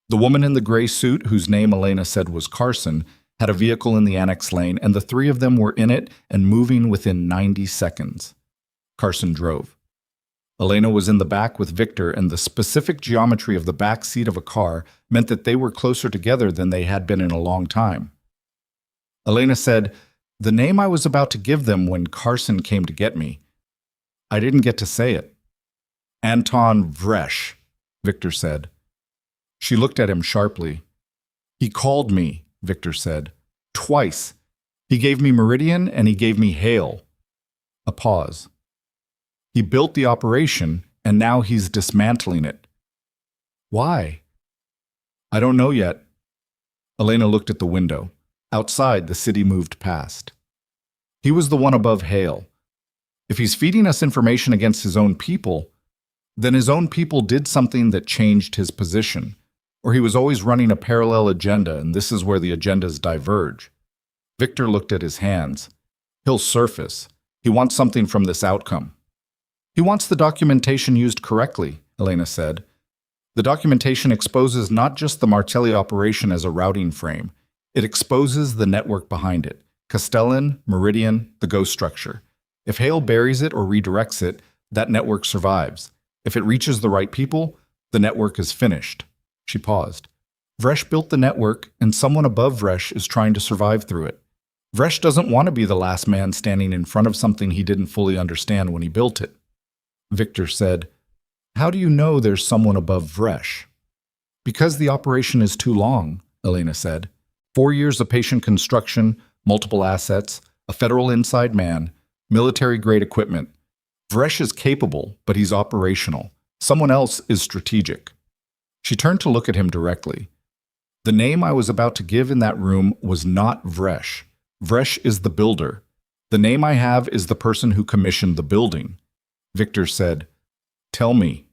The woman in the gray suit, whose name Elena said was Carson, had a vehicle in the annex lane, and the 3 of them were in it and moving within 90 seconds. Carson drove. Elena was in the back with Victor, and the specific geometry of the back seat of a car meant that they were closer together than they had been in a long time. Elena said, "The name I was about to give them when Carson came to get me. I didn't get to say it." "Anton Vresh," Victor said. She looked at him sharply. "He called me," Victor said. "Twice. He gave me Meridian and he gave me Hale." A pause. "He built the operation and now he's dismantling it." "Why?" "I don't know yet." Elena looked at the window. Outside, the city moved past. "He was the one above Hale. If he's feeding us information against his own people, then his own people did something that changed his position. Or he was always running a parallel agenda, and this is where the agendas diverge." Victor looked at his hands. "He'll surface. He wants something from this outcome." "He wants the documentation used correctly," Elena said. "The documentation exposes not just the Marcelli operation as a routing frame. It exposes the network behind it. Castellan, Meridian, the ghost structure. If Hale buries it or redirects it, that network survives. If it reaches the right people, the network is finished." She paused. "Vresh built the network, and someone above Vresh is trying to survive through it. Vresh doesn't want to be the last man standing in front of something he didn't fully understand when he built it." Victor said, "How do you know there's someone above Vresh?" "Because the operation is too long," Elena said. 4 years of patient construction, multiple assets, a federal inside man, military-grade equipment. Vresh is capable, but he's operational. Someone else is strategic." She turned to look at him directly. "The name I was about to give in that room was not Vresh. Vresh is the builder. The name I have is the person who commissioned the building." Victor said, "Tell me."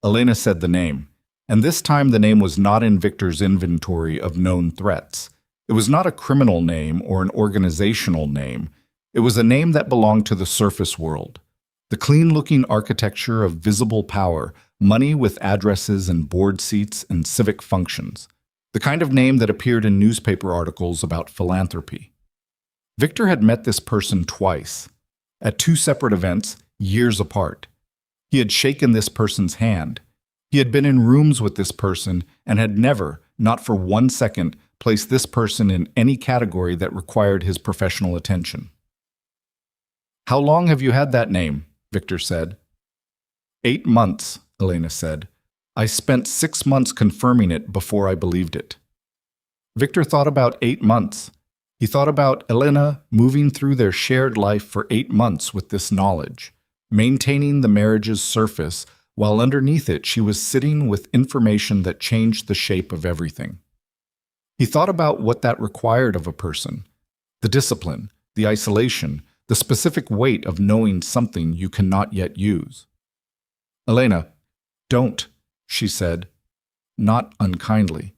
Elena said the name, and this time the name was not in Victor's inventory of known threats. It was not a criminal name or an organizational name. It was a name that belonged to the surface world. The clean-looking architecture of visible power, money with addresses and board seats and civic functions. The kind of name that appeared in newspaper articles about philanthropy. Victor had met this person twice, at 2 separate events, years apart. He had shaken this person's hand. He had been in rooms with this person and had never, not for 1 second, placed this person in any category that required his professional attention. "How long have you had that name?" Victor said. 8 months, Elena said. I spent 6 months confirming it before I believed it. Victor thought about 8 months. He thought about Elena moving through their shared life for 8 months with this knowledge, maintaining the marriage's surface, while underneath it she was sitting with information that changed the shape of everything. He thought about what that required of a person, the discipline, the isolation, the specific weight of knowing something you cannot yet use. Elena, don't, she said, not unkindly.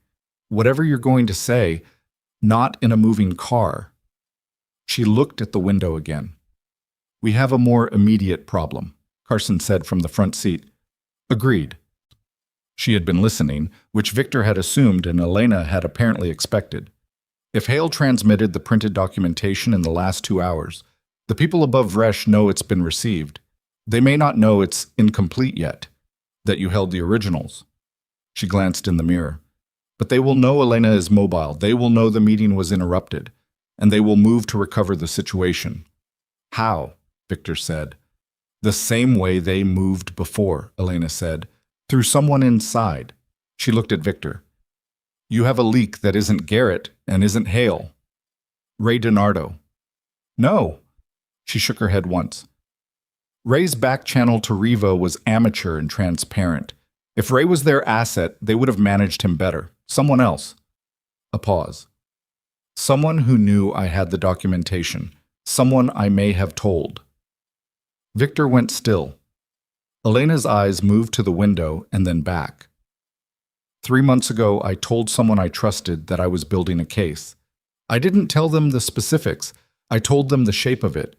Whatever you're going to say, not in a moving car. She looked at the window again. We have a more immediate problem, Carson said from the front seat. Agreed. She had been listening, which Victor had assumed and Elena had apparently expected. If Hale transmitted the printed documentation in the last 2 hours, the people above Resh know it's been received. They may not know it's incomplete yet, that you held the originals. She glanced in the mirror. But they will know Elena is mobile. They will know the meeting was interrupted, and they will move to recover the situation. How? Victor said. The same way they moved before, Elena said. Through someone inside. She looked at Victor. You have a leak that isn't Garrett and isn't Hale. Ray DiNardo. No. She shook her head once. Ray's back channel to Revo was amateur and transparent. If Ray was their asset, they would have managed him better. Someone else. A pause. Someone who knew I had the documentation. Someone I may have told. Victor went still. Elena's eyes moved to the window and then back. 3 months ago, I told someone I trusted that I was building a case. I didn't tell them the specifics. I told them the shape of it,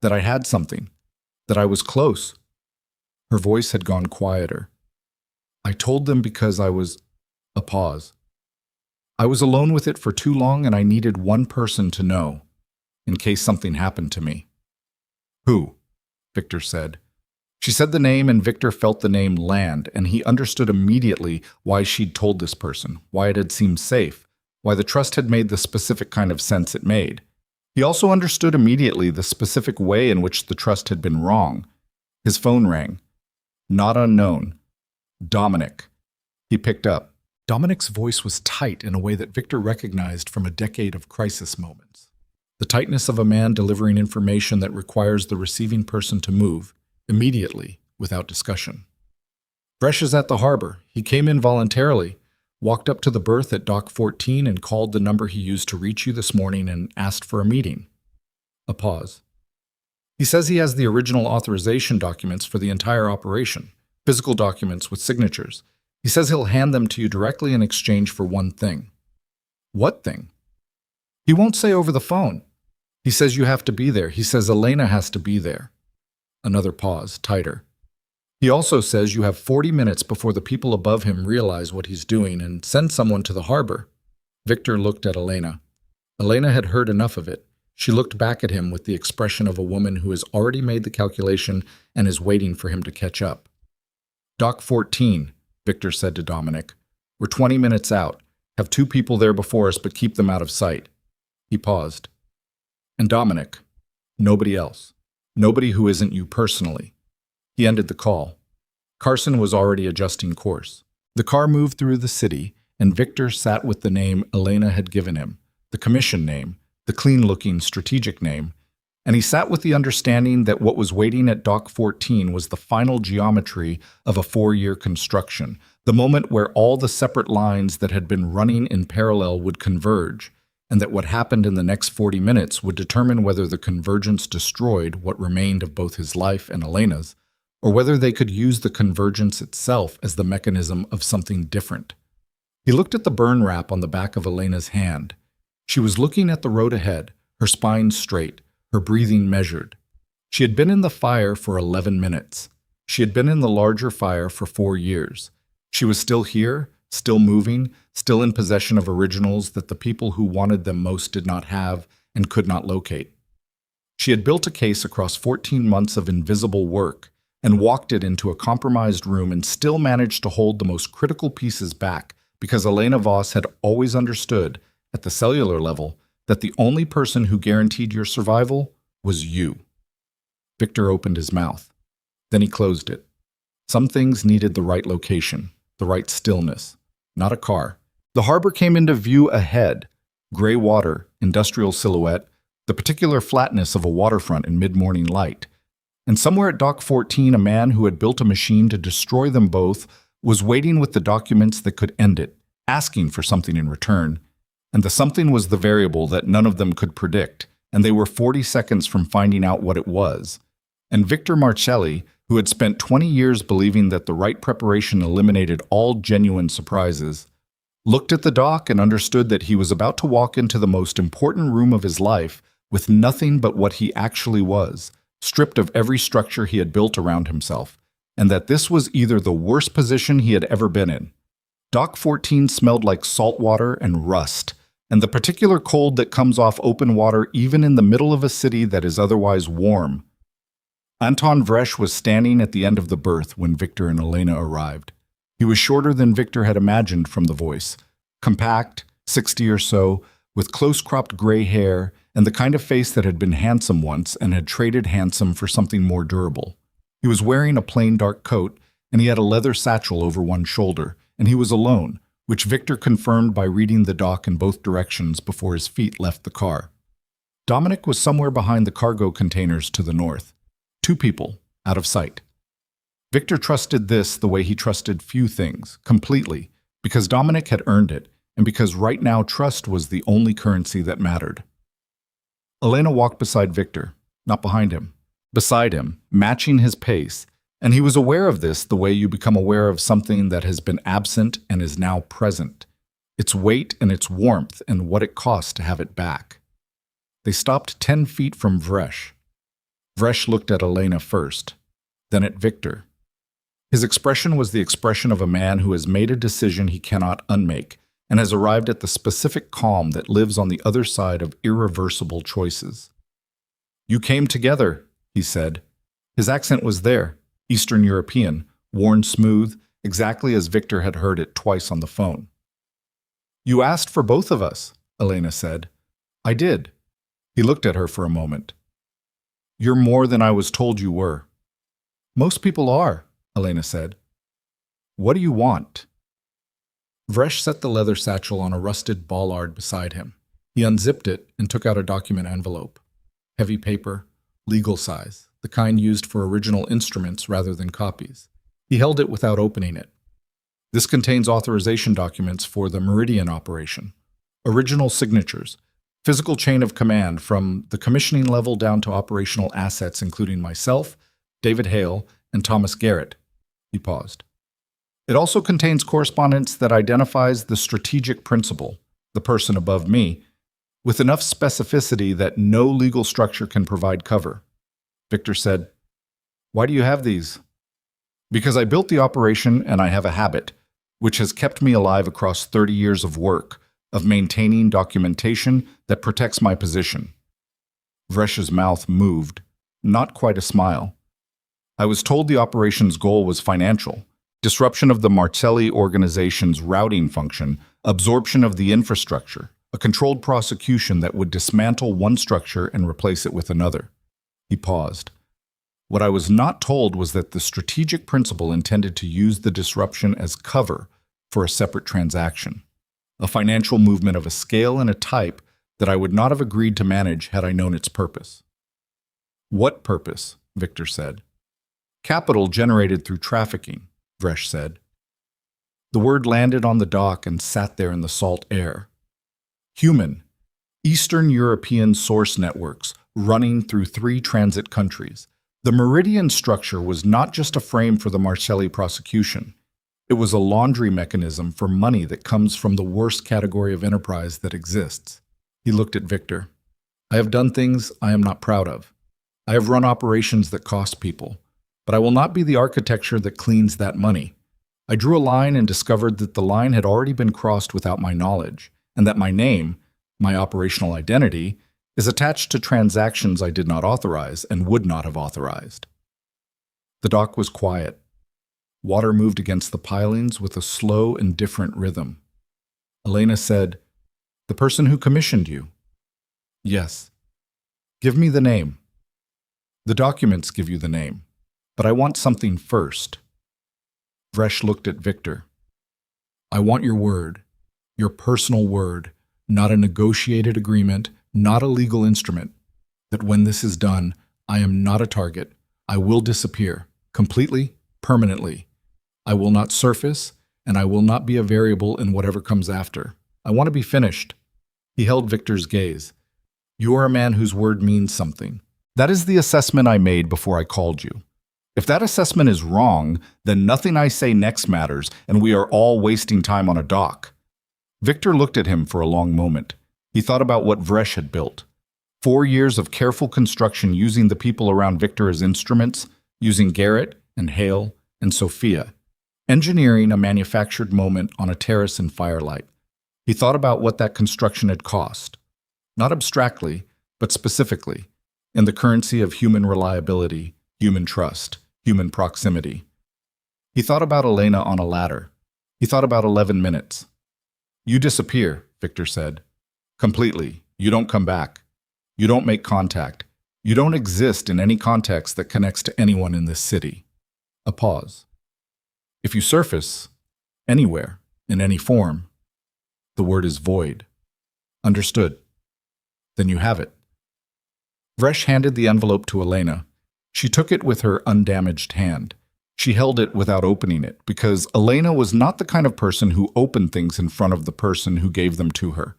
that I had something, that I was close. Her voice had gone quieter. I told them because I was... A pause. I was alone with it for too long and I needed one person to know, in case something happened to me. Who? Victor said. She said the name and Victor felt the name land, and he understood immediately why she'd told this person, why it had seemed safe, why the trust had made the specific kind of sense it made. He also understood immediately the specific way in which the trust had been wrong. His phone rang. Not unknown. Dominic. He picked up. Dominic's voice was tight in a way that Victor recognized from a decade of crisis moments. The tightness of a man delivering information that requires the receiving person to move, immediately, without discussion. Fresh is at the harbor. He came in voluntarily, walked up to the berth at Dock 14 and called the number he used to reach you this morning and asked for a meeting. A pause. He says he has the original authorization documents for the entire operation, physical documents with signatures. He says he'll hand them to you directly in exchange for one thing. What thing? He won't say over the phone. He says you have to be there. He says Elena has to be there. Another pause, tighter. He also says you have 40 minutes before the people above him realize what he's doing and send someone to the harbor. Victor looked at Elena. Elena had heard enough of it. She looked back at him with the expression of a woman who has already made the calculation and is waiting for him to catch up. Dock 14, Victor said to Dominic. We're 20 minutes out. Have 2 people there before us, but keep them out of sight. He paused. And Dominic, nobody else. Nobody who isn't you personally. He ended the call. Carson was already adjusting course. The car moved through the city, and Victor sat with the name Elena had given him, the commission name, the clean-looking strategic name, and he sat with the understanding that what was waiting at Dock 14 was the final geometry of a 4-year construction, the moment where all the separate lines that had been running in parallel would converge, and that what happened in the next 40 minutes would determine whether the convergence destroyed what remained of both his life and Elena's, or whether they could use the convergence itself as the mechanism of something different. He looked at the burn wrap on the back of Elena's hand. She was looking at the road ahead, her spine straight, her breathing measured. She had been in the fire for 11 minutes. She had been in the larger fire for 4 years. She was still here, still moving, still in possession of originals that the people who wanted them most did not have and could not locate. She had built a case across 14 months of invisible work and walked it into a compromised room and still managed to hold the most critical pieces back because Elena Voss had always understood, at the cellular level, that the only person who guaranteed your survival was you. Victor opened his mouth. Then he closed it. Some things needed the right location, the right stillness. Not a car. The harbor came into view ahead. Gray water, industrial silhouette, the particular flatness of a waterfront in mid-morning light. And somewhere at Dock 14, a man who had built a machine to destroy them both was waiting with the documents that could end it, asking for something in return. And the something was the variable that none of them could predict, and they were 40 seconds from finding out what it was. And Victor Marcelli, who had spent 20 years believing that the right preparation eliminated all genuine surprises, looked at the dock and understood that he was about to walk into the most important room of his life with nothing but what he actually was, stripped of every structure he had built around himself, and that this was either the worst position he had ever been in. Dock 14 smelled like salt water and rust, and the particular cold that comes off open water even in the middle of a city that is otherwise warm. Anton Vresh was standing at the end of the berth when Victor and Elena arrived. He was shorter than Victor had imagined from the voice, compact, 60 or so, with close-cropped gray hair and the kind of face that had been handsome once and had traded handsome for something more durable. He was wearing a plain dark coat, and he had a leather satchel over one shoulder, and he was alone, which Victor confirmed by reading the dock in both directions before his feet left the car. Dominic was somewhere behind the cargo containers to the north. 2 people, out of sight. Victor trusted this the way he trusted few things, completely, because Dominic had earned it, and because right now trust was the only currency that mattered. Elena walked beside Victor, not behind him, beside him, matching his pace, and he was aware of this the way you become aware of something that has been absent and is now present, its weight and its warmth and what it costs to have it back. They stopped 10 feet from Vresh. Vresh looked at Elena first, then at Victor. His expression was the expression of a man who has made a decision he cannot unmake and has arrived at the specific calm that lives on the other side of irreversible choices. "You came together," he said. His accent was there, Eastern European, worn smooth, exactly as Victor had heard it twice on the phone. "You asked for both of us," Elena said. "I did." He looked at her for a moment. "You're more than I was told you were." "Most people are," Elena said. "What do you want?" Vresh set the leather satchel on a rusted bollard beside him. He unzipped it and took out a document envelope. Heavy paper, legal size, the kind used for original instruments rather than copies. He held it without opening it. "This contains authorization documents for the Meridian operation. Original signatures, physical chain of command from the commissioning level down to operational assets including myself, David Hale, and Thomas Garrett." He paused. "It also contains correspondence that identifies the strategic principal, the person above me, with enough specificity that no legal structure can provide cover." Victor said, "Why do you have these?" "Because I built the operation and I have a habit, which has kept me alive across 30 years of work, of maintaining documentation that protects my position." Vresh's mouth moved, not quite a smile. "I was told the operation's goal was financial. Disruption of the Marcelli organization's routing function, absorption of the infrastructure, a controlled prosecution that would dismantle one structure and replace it with another." He paused. "What I was not told was that the strategic principle intended to use the disruption as cover for a separate transaction, a financial movement of a scale and a type that I would not have agreed to manage had I known its purpose." "What purpose?" Victor said. "Capital generated through trafficking," Vresh said. The word landed on the dock and sat there in the salt air. Human, Eastern European source networks running through 3 transit countries. The Meridian structure was not just a frame for the Marcelli prosecution. It was a laundry mechanism for money that comes from the worst category of enterprise that exists. He looked at Victor. "I have done things I am not proud of. I have run operations that cost people. But I will not be the architecture that cleans that money. I drew a line and discovered that the line had already been crossed without my knowledge, and that my name, my operational identity, is attached to transactions I did not authorize and would not have authorized." The dock was quiet. Water moved against the pilings with a slow and different rhythm. Elena said, "The person who commissioned you?" "Yes." "Give me the name." "The documents give you the name. But I want something first." Vresh looked at Victor. I want your word, your personal word, not a negotiated agreement, not a legal instrument, that when this is done, I am not a target. I will disappear, completely, permanently. I will not surface, and I will not be a variable in whatever comes after. I want to be finished. He held Victor's gaze. You are a man whose word means something. That is the assessment I made before I called you. If that assessment is wrong, then nothing I say next matters, and we are all wasting time on a dock. Victor looked at him for a long moment. He thought about what Vresh had built. 4 years of careful construction using the people around Victor as instruments, using Garrett and Hale and Sophia, engineering a manufactured moment on a terrace in firelight. He thought about what that construction had cost, not abstractly, but specifically, in the currency of human reliability, human trust, human proximity. He thought about Elena on a ladder. He thought about 11 minutes. You disappear, Victor said. Completely. You don't come back. You don't make contact. You don't exist in any context that connects to anyone in this city. A pause. If you surface, anywhere, in any form, the word is void. Understood. Then you have it. Vresh handed the envelope to Elena. She took it with her undamaged hand. She held it without opening it, because Elena was not the kind of person who opened things in front of the person who gave them to her.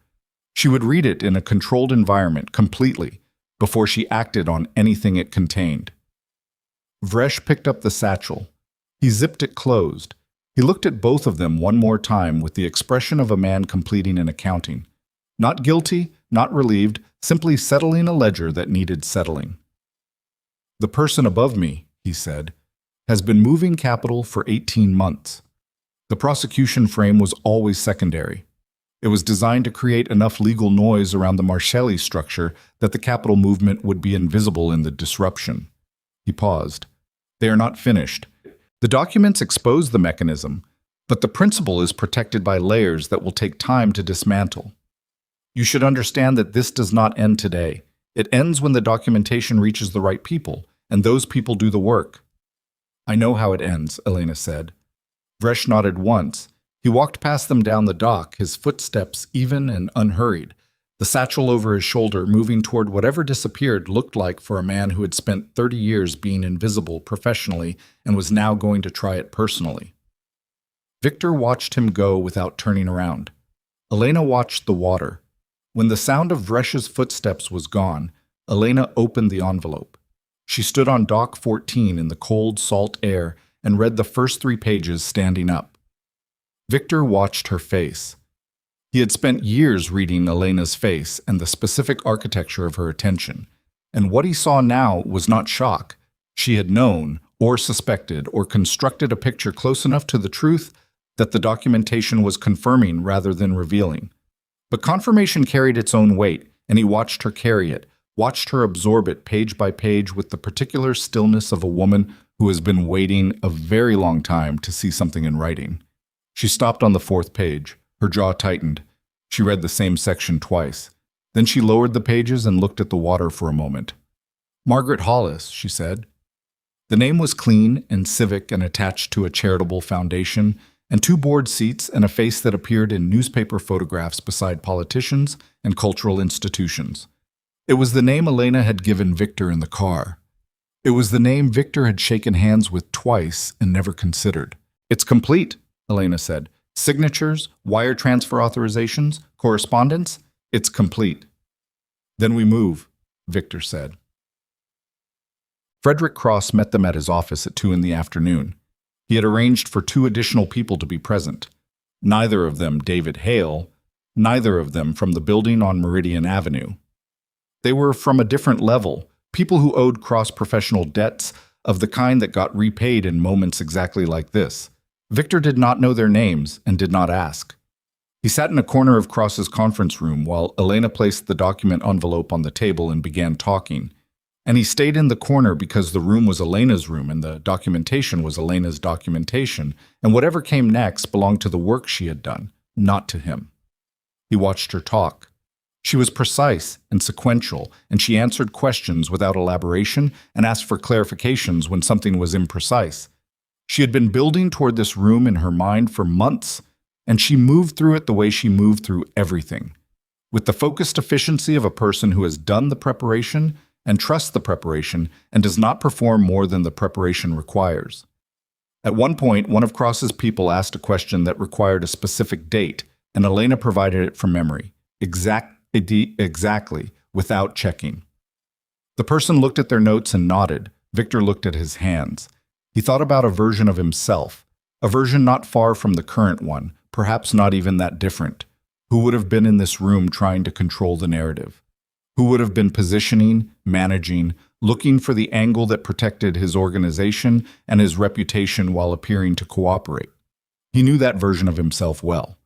She would read it in a controlled environment completely before she acted on anything it contained. Vresh picked up the satchel. He zipped it closed. He looked at both of them one more time with the expression of a man completing an accounting. Not guilty, not relieved, simply settling a ledger that needed settling. The person above me, he said, has been moving capital for 18 months. The prosecution frame was always secondary. It was designed to create enough legal noise around the Marcelli structure that the capital movement would be invisible in the disruption. He paused. They are not finished. The documents expose the mechanism, but the principle is protected by layers that will take time to dismantle. You should understand that this does not end today. It ends when the documentation reaches the right people, and those people do the work. I know how it ends, Elena said. Vresh nodded once. He walked past them down the dock, his footsteps even and unhurried, the satchel over his shoulder moving toward whatever disappeared looked like for a man who had spent 30 years being invisible professionally and was now going to try it personally. Victor watched him go without turning around. Elena watched the water. When the sound of Vresh's footsteps was gone, Elena opened the envelope. She stood on dock 14 in the cold, salt air and read the first 3 pages standing up. Victor watched her face. He had spent years reading Elena's face and the specific architecture of her attention, and what he saw now was not shock. She had known, or suspected, or constructed a picture close enough to the truth that the documentation was confirming rather than revealing. But confirmation carried its own weight, and he watched her carry it, watched her absorb it page by page with the particular stillness of a woman who has been waiting a very long time to see something in writing. She stopped on the 4th page. Her jaw tightened. She read the same section twice. Then she lowered the pages and looked at the water for a moment. Margaret Hollis, she said. The name was clean and civic and attached to a charitable foundation, and 2 board seats and a face that appeared in newspaper photographs beside politicians and cultural institutions. It was the name Elena had given Victor in the car. It was the name Victor had shaken hands with twice and never considered. It's complete, Elena said. Signatures, wire transfer authorizations, correspondence, it's complete. Then we move, Victor said. Frederick Cross met them at his office at 2 in the afternoon. He had arranged for 2 additional people to be present. Neither of them David Hale, neither of them from the building on Meridian Avenue. They were from a different level, people who owed Cross professional debts of the kind that got repaid in moments exactly like this. Victor did not know their names and did not ask. He sat in a corner of Cross's conference room while Elena placed the document envelope on the table and began talking. And he stayed in the corner because the room was Elena's room and the documentation was Elena's documentation, and whatever came next belonged to the work she had done, not to him. He watched her talk. She was precise and sequential, and she answered questions without elaboration and asked for clarifications when something was imprecise. She had been building toward this room in her mind for months, and she moved through it the way she moved through everything, with the focused efficiency of a person who has done the preparation and trusts the preparation and does not perform more than the preparation requires. At one point, one of Cross's people asked a question that required a specific date, and Elena provided it from memory, exactly, without checking. The person looked at their notes and nodded. Victor looked at his hands. He thought about a version of himself, a version not far from the current one, perhaps not even that different, who would have been in this room trying to control the narrative, who would have been positioning, managing, looking for the angle that protected his organization and his reputation while appearing to cooperate. He knew that version of himself well.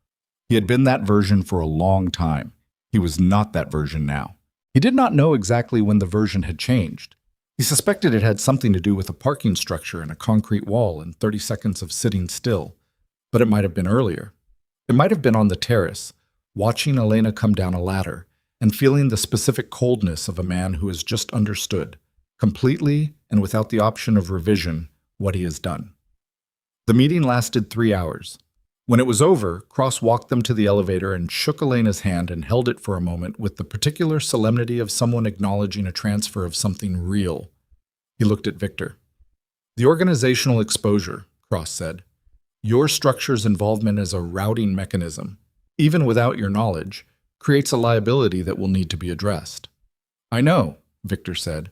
He had been that version for a long time. He was not that version now. He did not know exactly when the version had changed. He suspected it had something to do with a parking structure and a concrete wall and 30 seconds of sitting still, but it might have been earlier. It might have been on the terrace, watching Elena come down a ladder and feeling the specific coldness of a man who has just understood, completely and without the option of revision, what he has done. The meeting lasted 3 hours. When it was over, Cross walked them to the elevator and shook Elena's hand and held it for a moment with the particular solemnity of someone acknowledging a transfer of something real. He looked at Victor. The organizational exposure, Cross said. Your structure's involvement as a routing mechanism, even without your knowledge, creates a liability that will need to be addressed. I know, Victor said.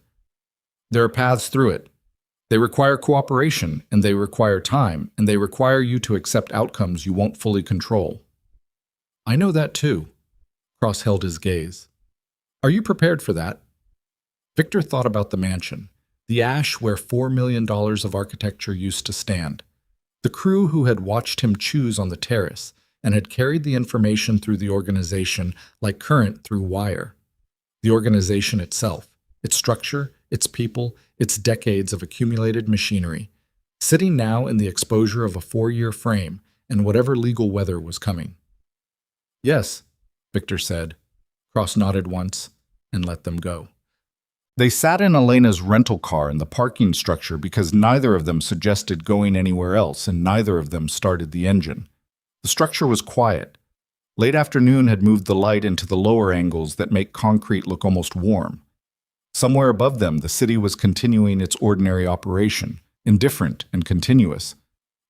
There are paths through it. They require cooperation, and they require time, and they require you to accept outcomes you won't fully control. I know that too. Cross held his gaze. Are you prepared for that? Victor thought about the mansion, the ash where $4 million of architecture used to stand, the crew who had watched him choose on the terrace and had carried the information through the organization like current through wire. The organization itself, its structure, its people, its decades of accumulated machinery, sitting now in the exposure of a 4-year frame and whatever legal weather was coming. Yes, Victor said. Cross nodded once and let them go. They sat in Elena's rental car in the parking structure because neither of them suggested going anywhere else and neither of them started the engine. The structure was quiet. Late afternoon had moved the light into the lower angles that make concrete look almost warm. Somewhere above them, the city was continuing its ordinary operation, indifferent and continuous.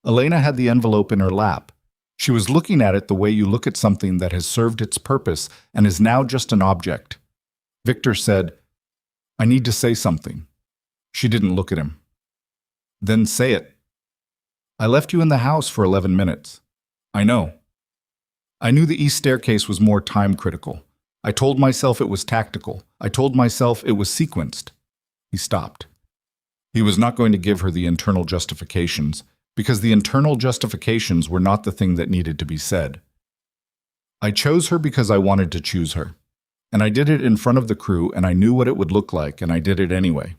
Elena had the envelope in her lap. She was looking at it the way you look at something that has served its purpose and is now just an object. Victor said, I need to say something. She didn't look at him. Then say it. I left you in the house for 11 minutes. I know. I knew the east staircase was more time critical. I told myself it was tactical. I told myself it was sequenced. He stopped. He was not going to give her the internal justifications, because the internal justifications were not the thing that needed to be said. I chose her because I wanted to choose her. And I did it in front of the crew, and I knew what it would look like, and I did it anyway.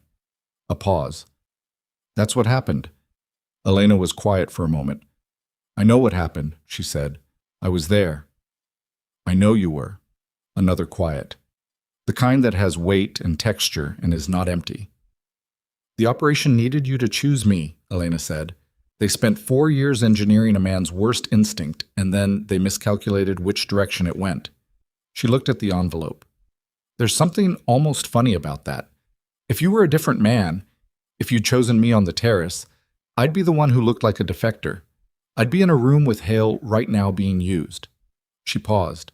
A pause. That's what happened. Elena was quiet for a moment. I know what happened, she said. I was there. I know you were. Another quiet. The kind that has weight and texture and is not empty. The operation needed you to choose me, Elena said. They spent 4 years engineering a man's worst instinct, and then they miscalculated which direction it went. She looked at the envelope. There's something almost funny about that. If you were a different man, if you'd chosen me on the terrace, I'd be the one who looked like a defector. I'd be in a room with Hale right now being used. She paused.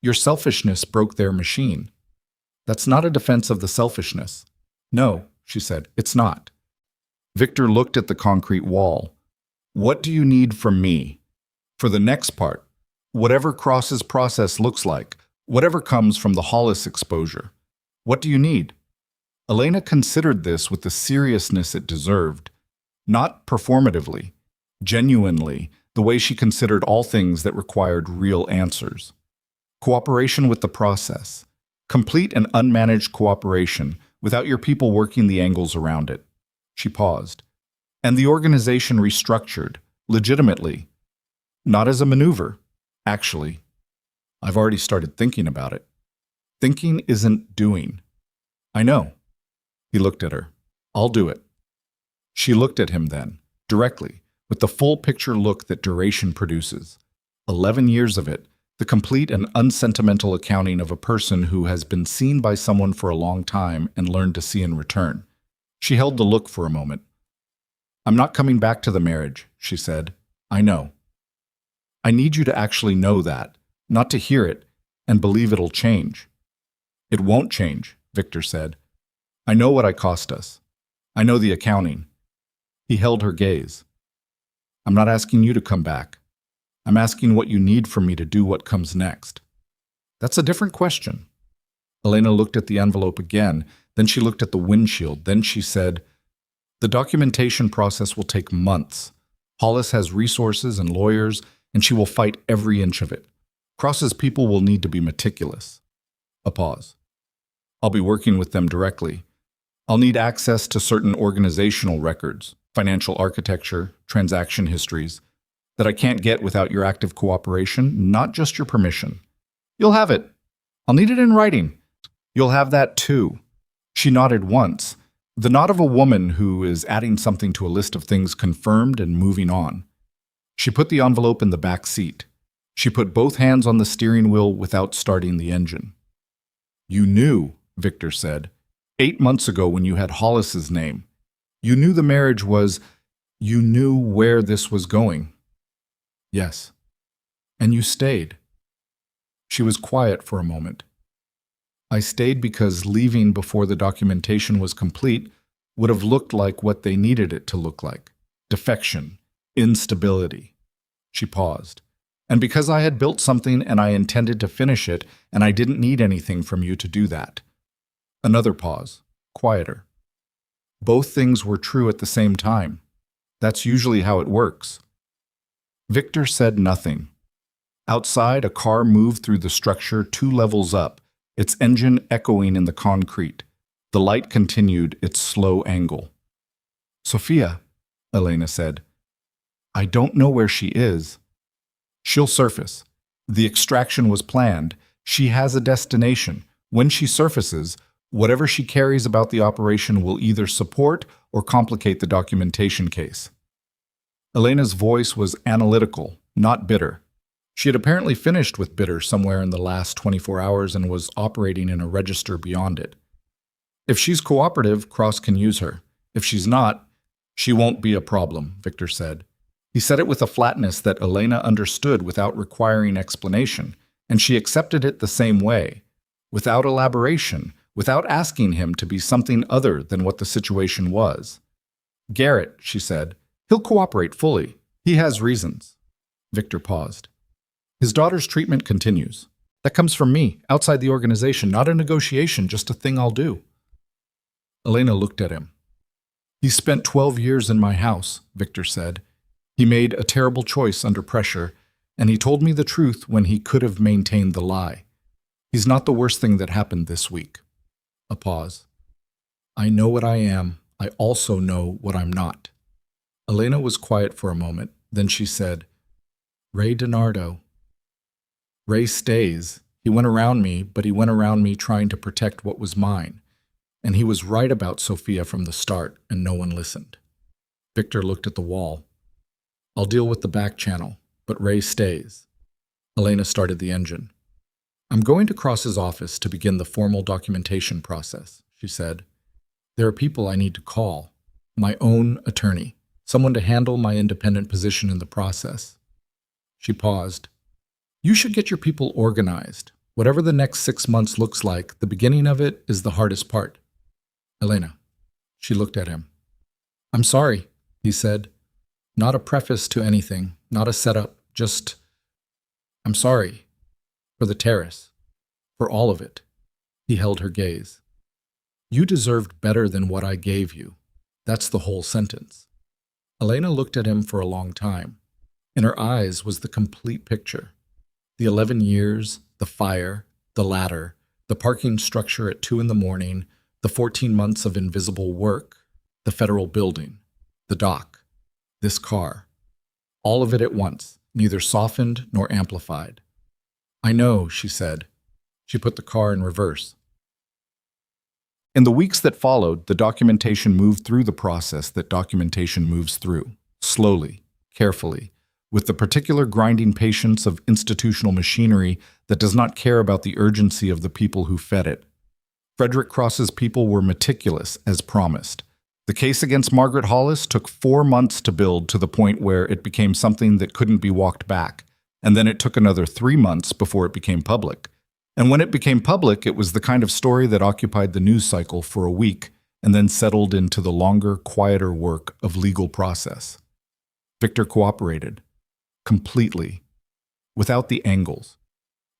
Your selfishness broke their machine. That's not a defense of the selfishness. No, she said, it's not. Victor looked at the concrete wall. What do you need from me? For the next part, whatever Cross's process looks like, whatever comes from the Hollis exposure. What do you need? Elena considered this with the seriousness it deserved, not performatively, genuinely, the way she considered all things that required real answers. Cooperation with the process. Complete and unmanaged cooperation without your people working the angles around it. She paused. And the organization restructured, legitimately. Not as a maneuver, actually. I've already started thinking about it. Thinking isn't doing. I know. He looked at her. I'll do it. She looked at him then, directly, with the full picture look that duration produces. 11 years of it, the complete and unsentimental accounting of a person who has been seen by someone for a long time and learned to see in return. She held the look for a moment. "I'm not coming back to the marriage," she said. "I know. I need you to actually know that, not to hear it and believe it'll change." "It won't change," Victor said. "I know what I cost us. I know the accounting." He held her gaze. "I'm not asking you to come back. I'm asking what you need from me to do what comes next." "That's a different question." Elena looked at the envelope again, then she looked at the windshield, then she said, "The documentation process will take months. Hollis has resources and lawyers, and she will fight every inch of it. Cross's people will need to be meticulous." A pause. "I'll be working with them directly. I'll need access to certain organizational records, financial architecture, transaction histories, that I can't get without your active cooperation, not just your permission." "You'll have it. I'll need it in writing." "You'll have that too." She nodded once, the nod of a woman who is adding something to a list of things confirmed and moving on. She put the envelope in the back seat. She put both hands on the steering wheel without starting the engine. "You knew," Victor said, 8 months ago when you had Hollis's name. You knew the marriage was, you knew where this was going." "Yes." "And you stayed." She was quiet for a moment. "I stayed because leaving before the documentation was complete would have looked like what they needed it to look like. Defection, instability." She paused. "And because I had built something and I intended to finish it, and I didn't need anything from you to do that." Another pause, quieter. "Both things were true at the same time. That's usually how it works." Victor said nothing. Outside, a car moved through the structure 2 levels up, its engine echoing in the concrete. The light continued its slow angle. "Sophia," Elena said, "I don't know where she is." "She'll surface. The extraction was planned. She has a destination. When she surfaces, whatever she carries about the operation will either support or complicate the documentation case." Elena's voice was analytical, not bitter. She had apparently finished with bitter somewhere in the last 24 hours and was operating in a register beyond it. "If she's cooperative, Cross can use her. If she's not, she won't be a problem," Victor said. He said it with a flatness that Elena understood without requiring explanation, and she accepted it the same way, without elaboration, without asking him to be something other than what the situation was. "Garrett," she said, "he'll cooperate fully. He has reasons." Victor paused. "His daughter's treatment continues. That comes from me, outside the organization, not a negotiation, just a thing I'll do." Elena looked at him. "He spent 12 years in my house," Victor said. "He made a terrible choice under pressure, and he told me the truth when he could have maintained the lie. He's not the worst thing that happened this week." A pause. "I know what I am. I also know what I'm not." Elena was quiet for a moment. Then she said, "Ray DiNardo. Ray stays. He went around me, but he went around me trying to protect what was mine. And he was right about Sophia from the start, and no one listened." Victor looked at the wall. "I'll deal with the back channel, but Ray stays." Elena started the engine. "I'm going to Cross's office to begin the formal documentation process," she said. "There are people I need to call. My own attorney, someone to handle my independent position in the process." She paused. "You should get your people organized. Whatever the next 6 months looks like, the beginning of it is the hardest part." "Elena." She looked at him. "I'm sorry," he said. Not a preface to anything, not a setup, just, "I'm sorry. For the terrace. For all of it." He held her gaze. "You deserved better than what I gave you. That's the whole sentence." Elena looked at him for a long time. In her eyes was the complete picture. The 11 years, the fire, the ladder, the parking structure at 2 a.m, the 14 months of invisible work, the federal building, the dock, this car. All of it at once, neither softened nor amplified. "I know," she said. She put the car in reverse. In the weeks that followed, the documentation moved through the process that documentation moves through, slowly, carefully, with the particular grinding patience of institutional machinery that does not care about the urgency of the people who fed it. Frederick Cross's people were meticulous, as promised. The case against Margaret Hollis took 4 months to build to the point where it became something that couldn't be walked back, and then it took another 3 months before it became public. And when it became public, it was the kind of story that occupied the news cycle for a week and then settled into the longer, quieter work of legal process. Victor cooperated. Completely. Without the angles.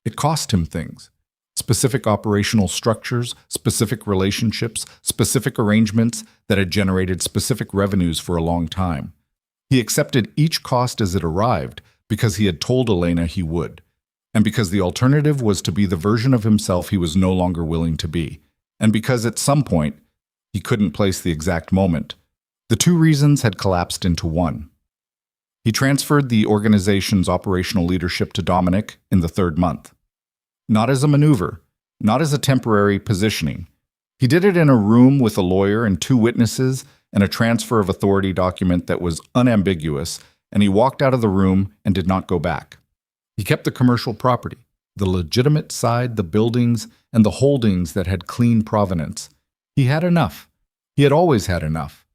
It cost him things. Specific operational structures, specific relationships, specific arrangements that had generated specific revenues for a long time. He accepted each cost as it arrived because he had told Elena he would, and because the alternative was to be the version of himself he was no longer willing to be, and because at some point, he couldn't place the exact moment. The two reasons had collapsed into one. He transferred the organization's operational leadership to Dominic in the 3rd month. Not as a maneuver, not as a temporary positioning. He did it in a room with a lawyer and 2 witnesses and a transfer of authority document that was unambiguous, and he walked out of the room and did not go back. He kept the commercial property, the legitimate side, the buildings, and the holdings that had clean provenance. He had enough. He had always had enough.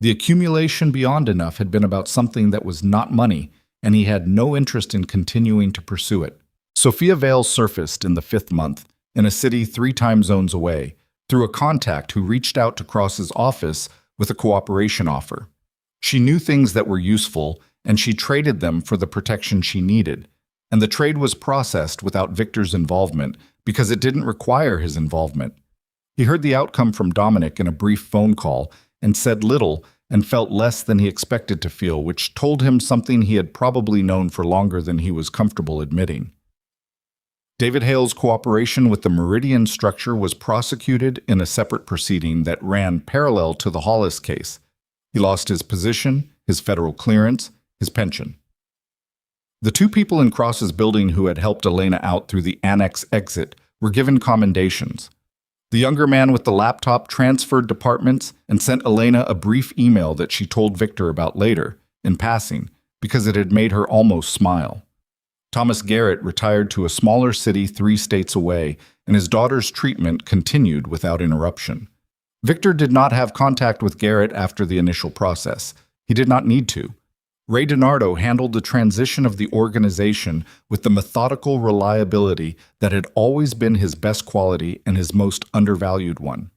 The accumulation beyond enough had been about something that was not money, and he had no interest in continuing to pursue it. Sophia Vale surfaced in the 5th month, in a city 3 time zones away, through a contact who reached out to Cross's office with a cooperation offer. She knew things that were useful, and she traded them for the protection she needed. And the trade was processed without Victor's involvement because it didn't require his involvement. He heard the outcome from Dominic in a brief phone call and said little and felt less than he expected to feel, which told him something he had probably known for longer than he was comfortable admitting. David Hale's cooperation with the Meridian structure was prosecuted in a separate proceeding that ran parallel to the Hollis case. He lost his position, his federal clearance, his pension. The 2 people in Cross's building who had helped Elena out through the annex exit were given commendations. The younger man with the laptop transferred departments and sent Elena a brief email that she told Victor about later, in passing, because it had made her almost smile. Thomas Garrett retired to a smaller city 3 states away, and his daughter's treatment continued without interruption. Victor did not have contact with Garrett after the initial process. He did not need to. Ray DiNardo handled the transition of the organization with the methodical reliability that had always been his best quality and his most undervalued one.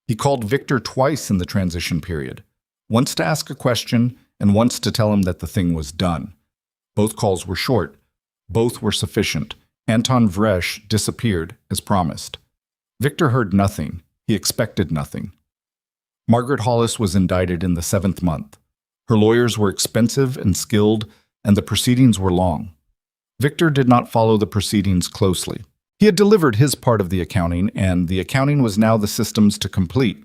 He called Victor twice in the transition period, once to ask a question and once to tell him that the thing was done. Both calls were short. Both were sufficient. Anton Vresh disappeared, as promised. Victor heard nothing. He expected nothing. Margaret Hollis was indicted in the 7th month. Her lawyers were expensive and skilled, and the proceedings were long. Victor did not follow the proceedings closely. He had delivered his part of the accounting, and the accounting was now the systems to complete,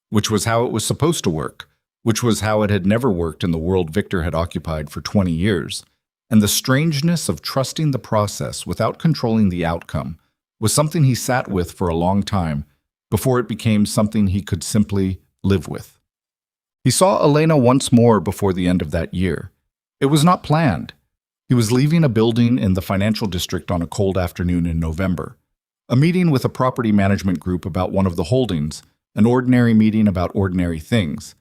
which was how it was supposed to work, which was how it had never worked in the world Victor had occupied for 20 years. And the strangeness of trusting the process without controlling the outcome was something he sat with for a long time before it became something he could simply live with. He saw Elena once more before the end of that year. It was not planned. He was leaving a building in the financial district on a cold afternoon in November. A meeting with a property management group about one of the holdings, an ordinary meeting about ordinary things.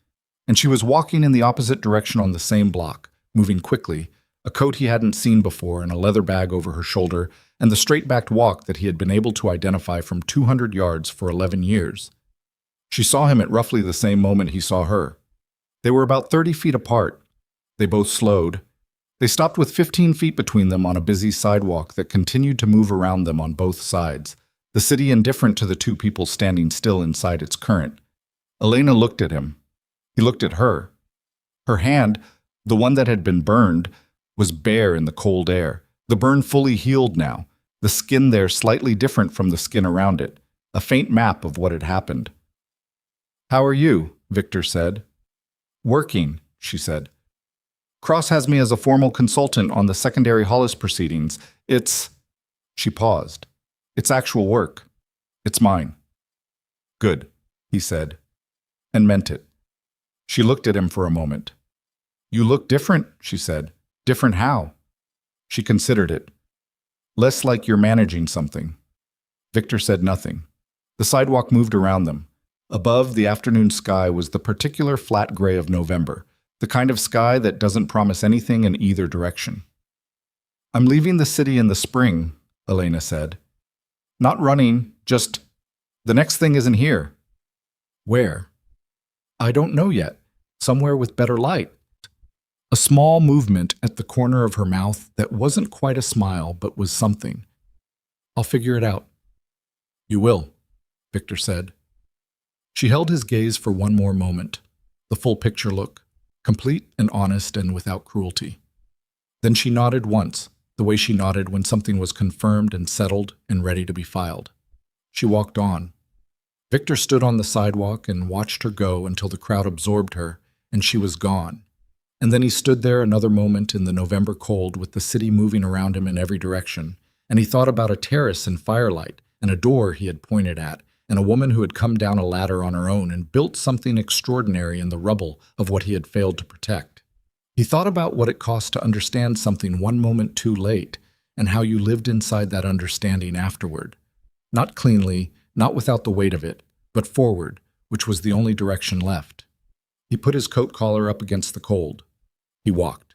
And she was walking in the opposite direction on the same block, moving quickly, a coat he hadn't seen before and a leather bag over her shoulder, and the straight-backed walk that he had been able to identify from 200 yards for 11 years. She saw him at roughly the same moment he saw her. They were about 30 feet apart. They both slowed. They stopped with 15 feet between them on a busy sidewalk that continued to move around them on both sides, the city indifferent to the 2 people standing still inside its current. Elena looked at him. He looked at her. Her hand, the one that had been burned, was bare in the cold air, the burn fully healed now, the skin there slightly different from the skin around it, a faint map of what had happened. "How are you?" Victor said. "Working," she said. "Cross has me as a formal consultant on the secondary Hollis proceedings. It's—" She paused. "It's actual work. It's mine." "Good," he said, and meant it. She looked at him for a moment. "You look different," she said. "Different how?" She considered it. Less like you're managing something. Victor said nothing. The sidewalk moved around them. Above, the afternoon sky was the particular flat gray of November, the kind of sky that doesn't promise anything in either direction. I'm leaving the city in the spring, Elena said. Not running, just, the next thing isn't here. Where? I don't know yet. Somewhere with better light. A small movement at the corner of her mouth that wasn't quite a smile but was something. I'll figure it out. You will, Victor said. She held his gaze for one more moment, the full picture look, complete and honest and without cruelty. Then she nodded once, the way she nodded when something was confirmed and settled and ready to be filed. She walked on. Victor stood on the sidewalk and watched her go until the crowd absorbed her and she was gone. And then he stood there another moment in the November cold with the city moving around him in every direction, and he thought about a terrace in firelight and a door he had pointed at, and a woman who had come down a ladder on her own and built something extraordinary in the rubble of what he had failed to protect. He thought about what it cost to understand something one moment too late, and how you lived inside that understanding afterward. Not cleanly, not without the weight of it, but forward, which was the only direction left. He put his coat collar up against the cold. He walked.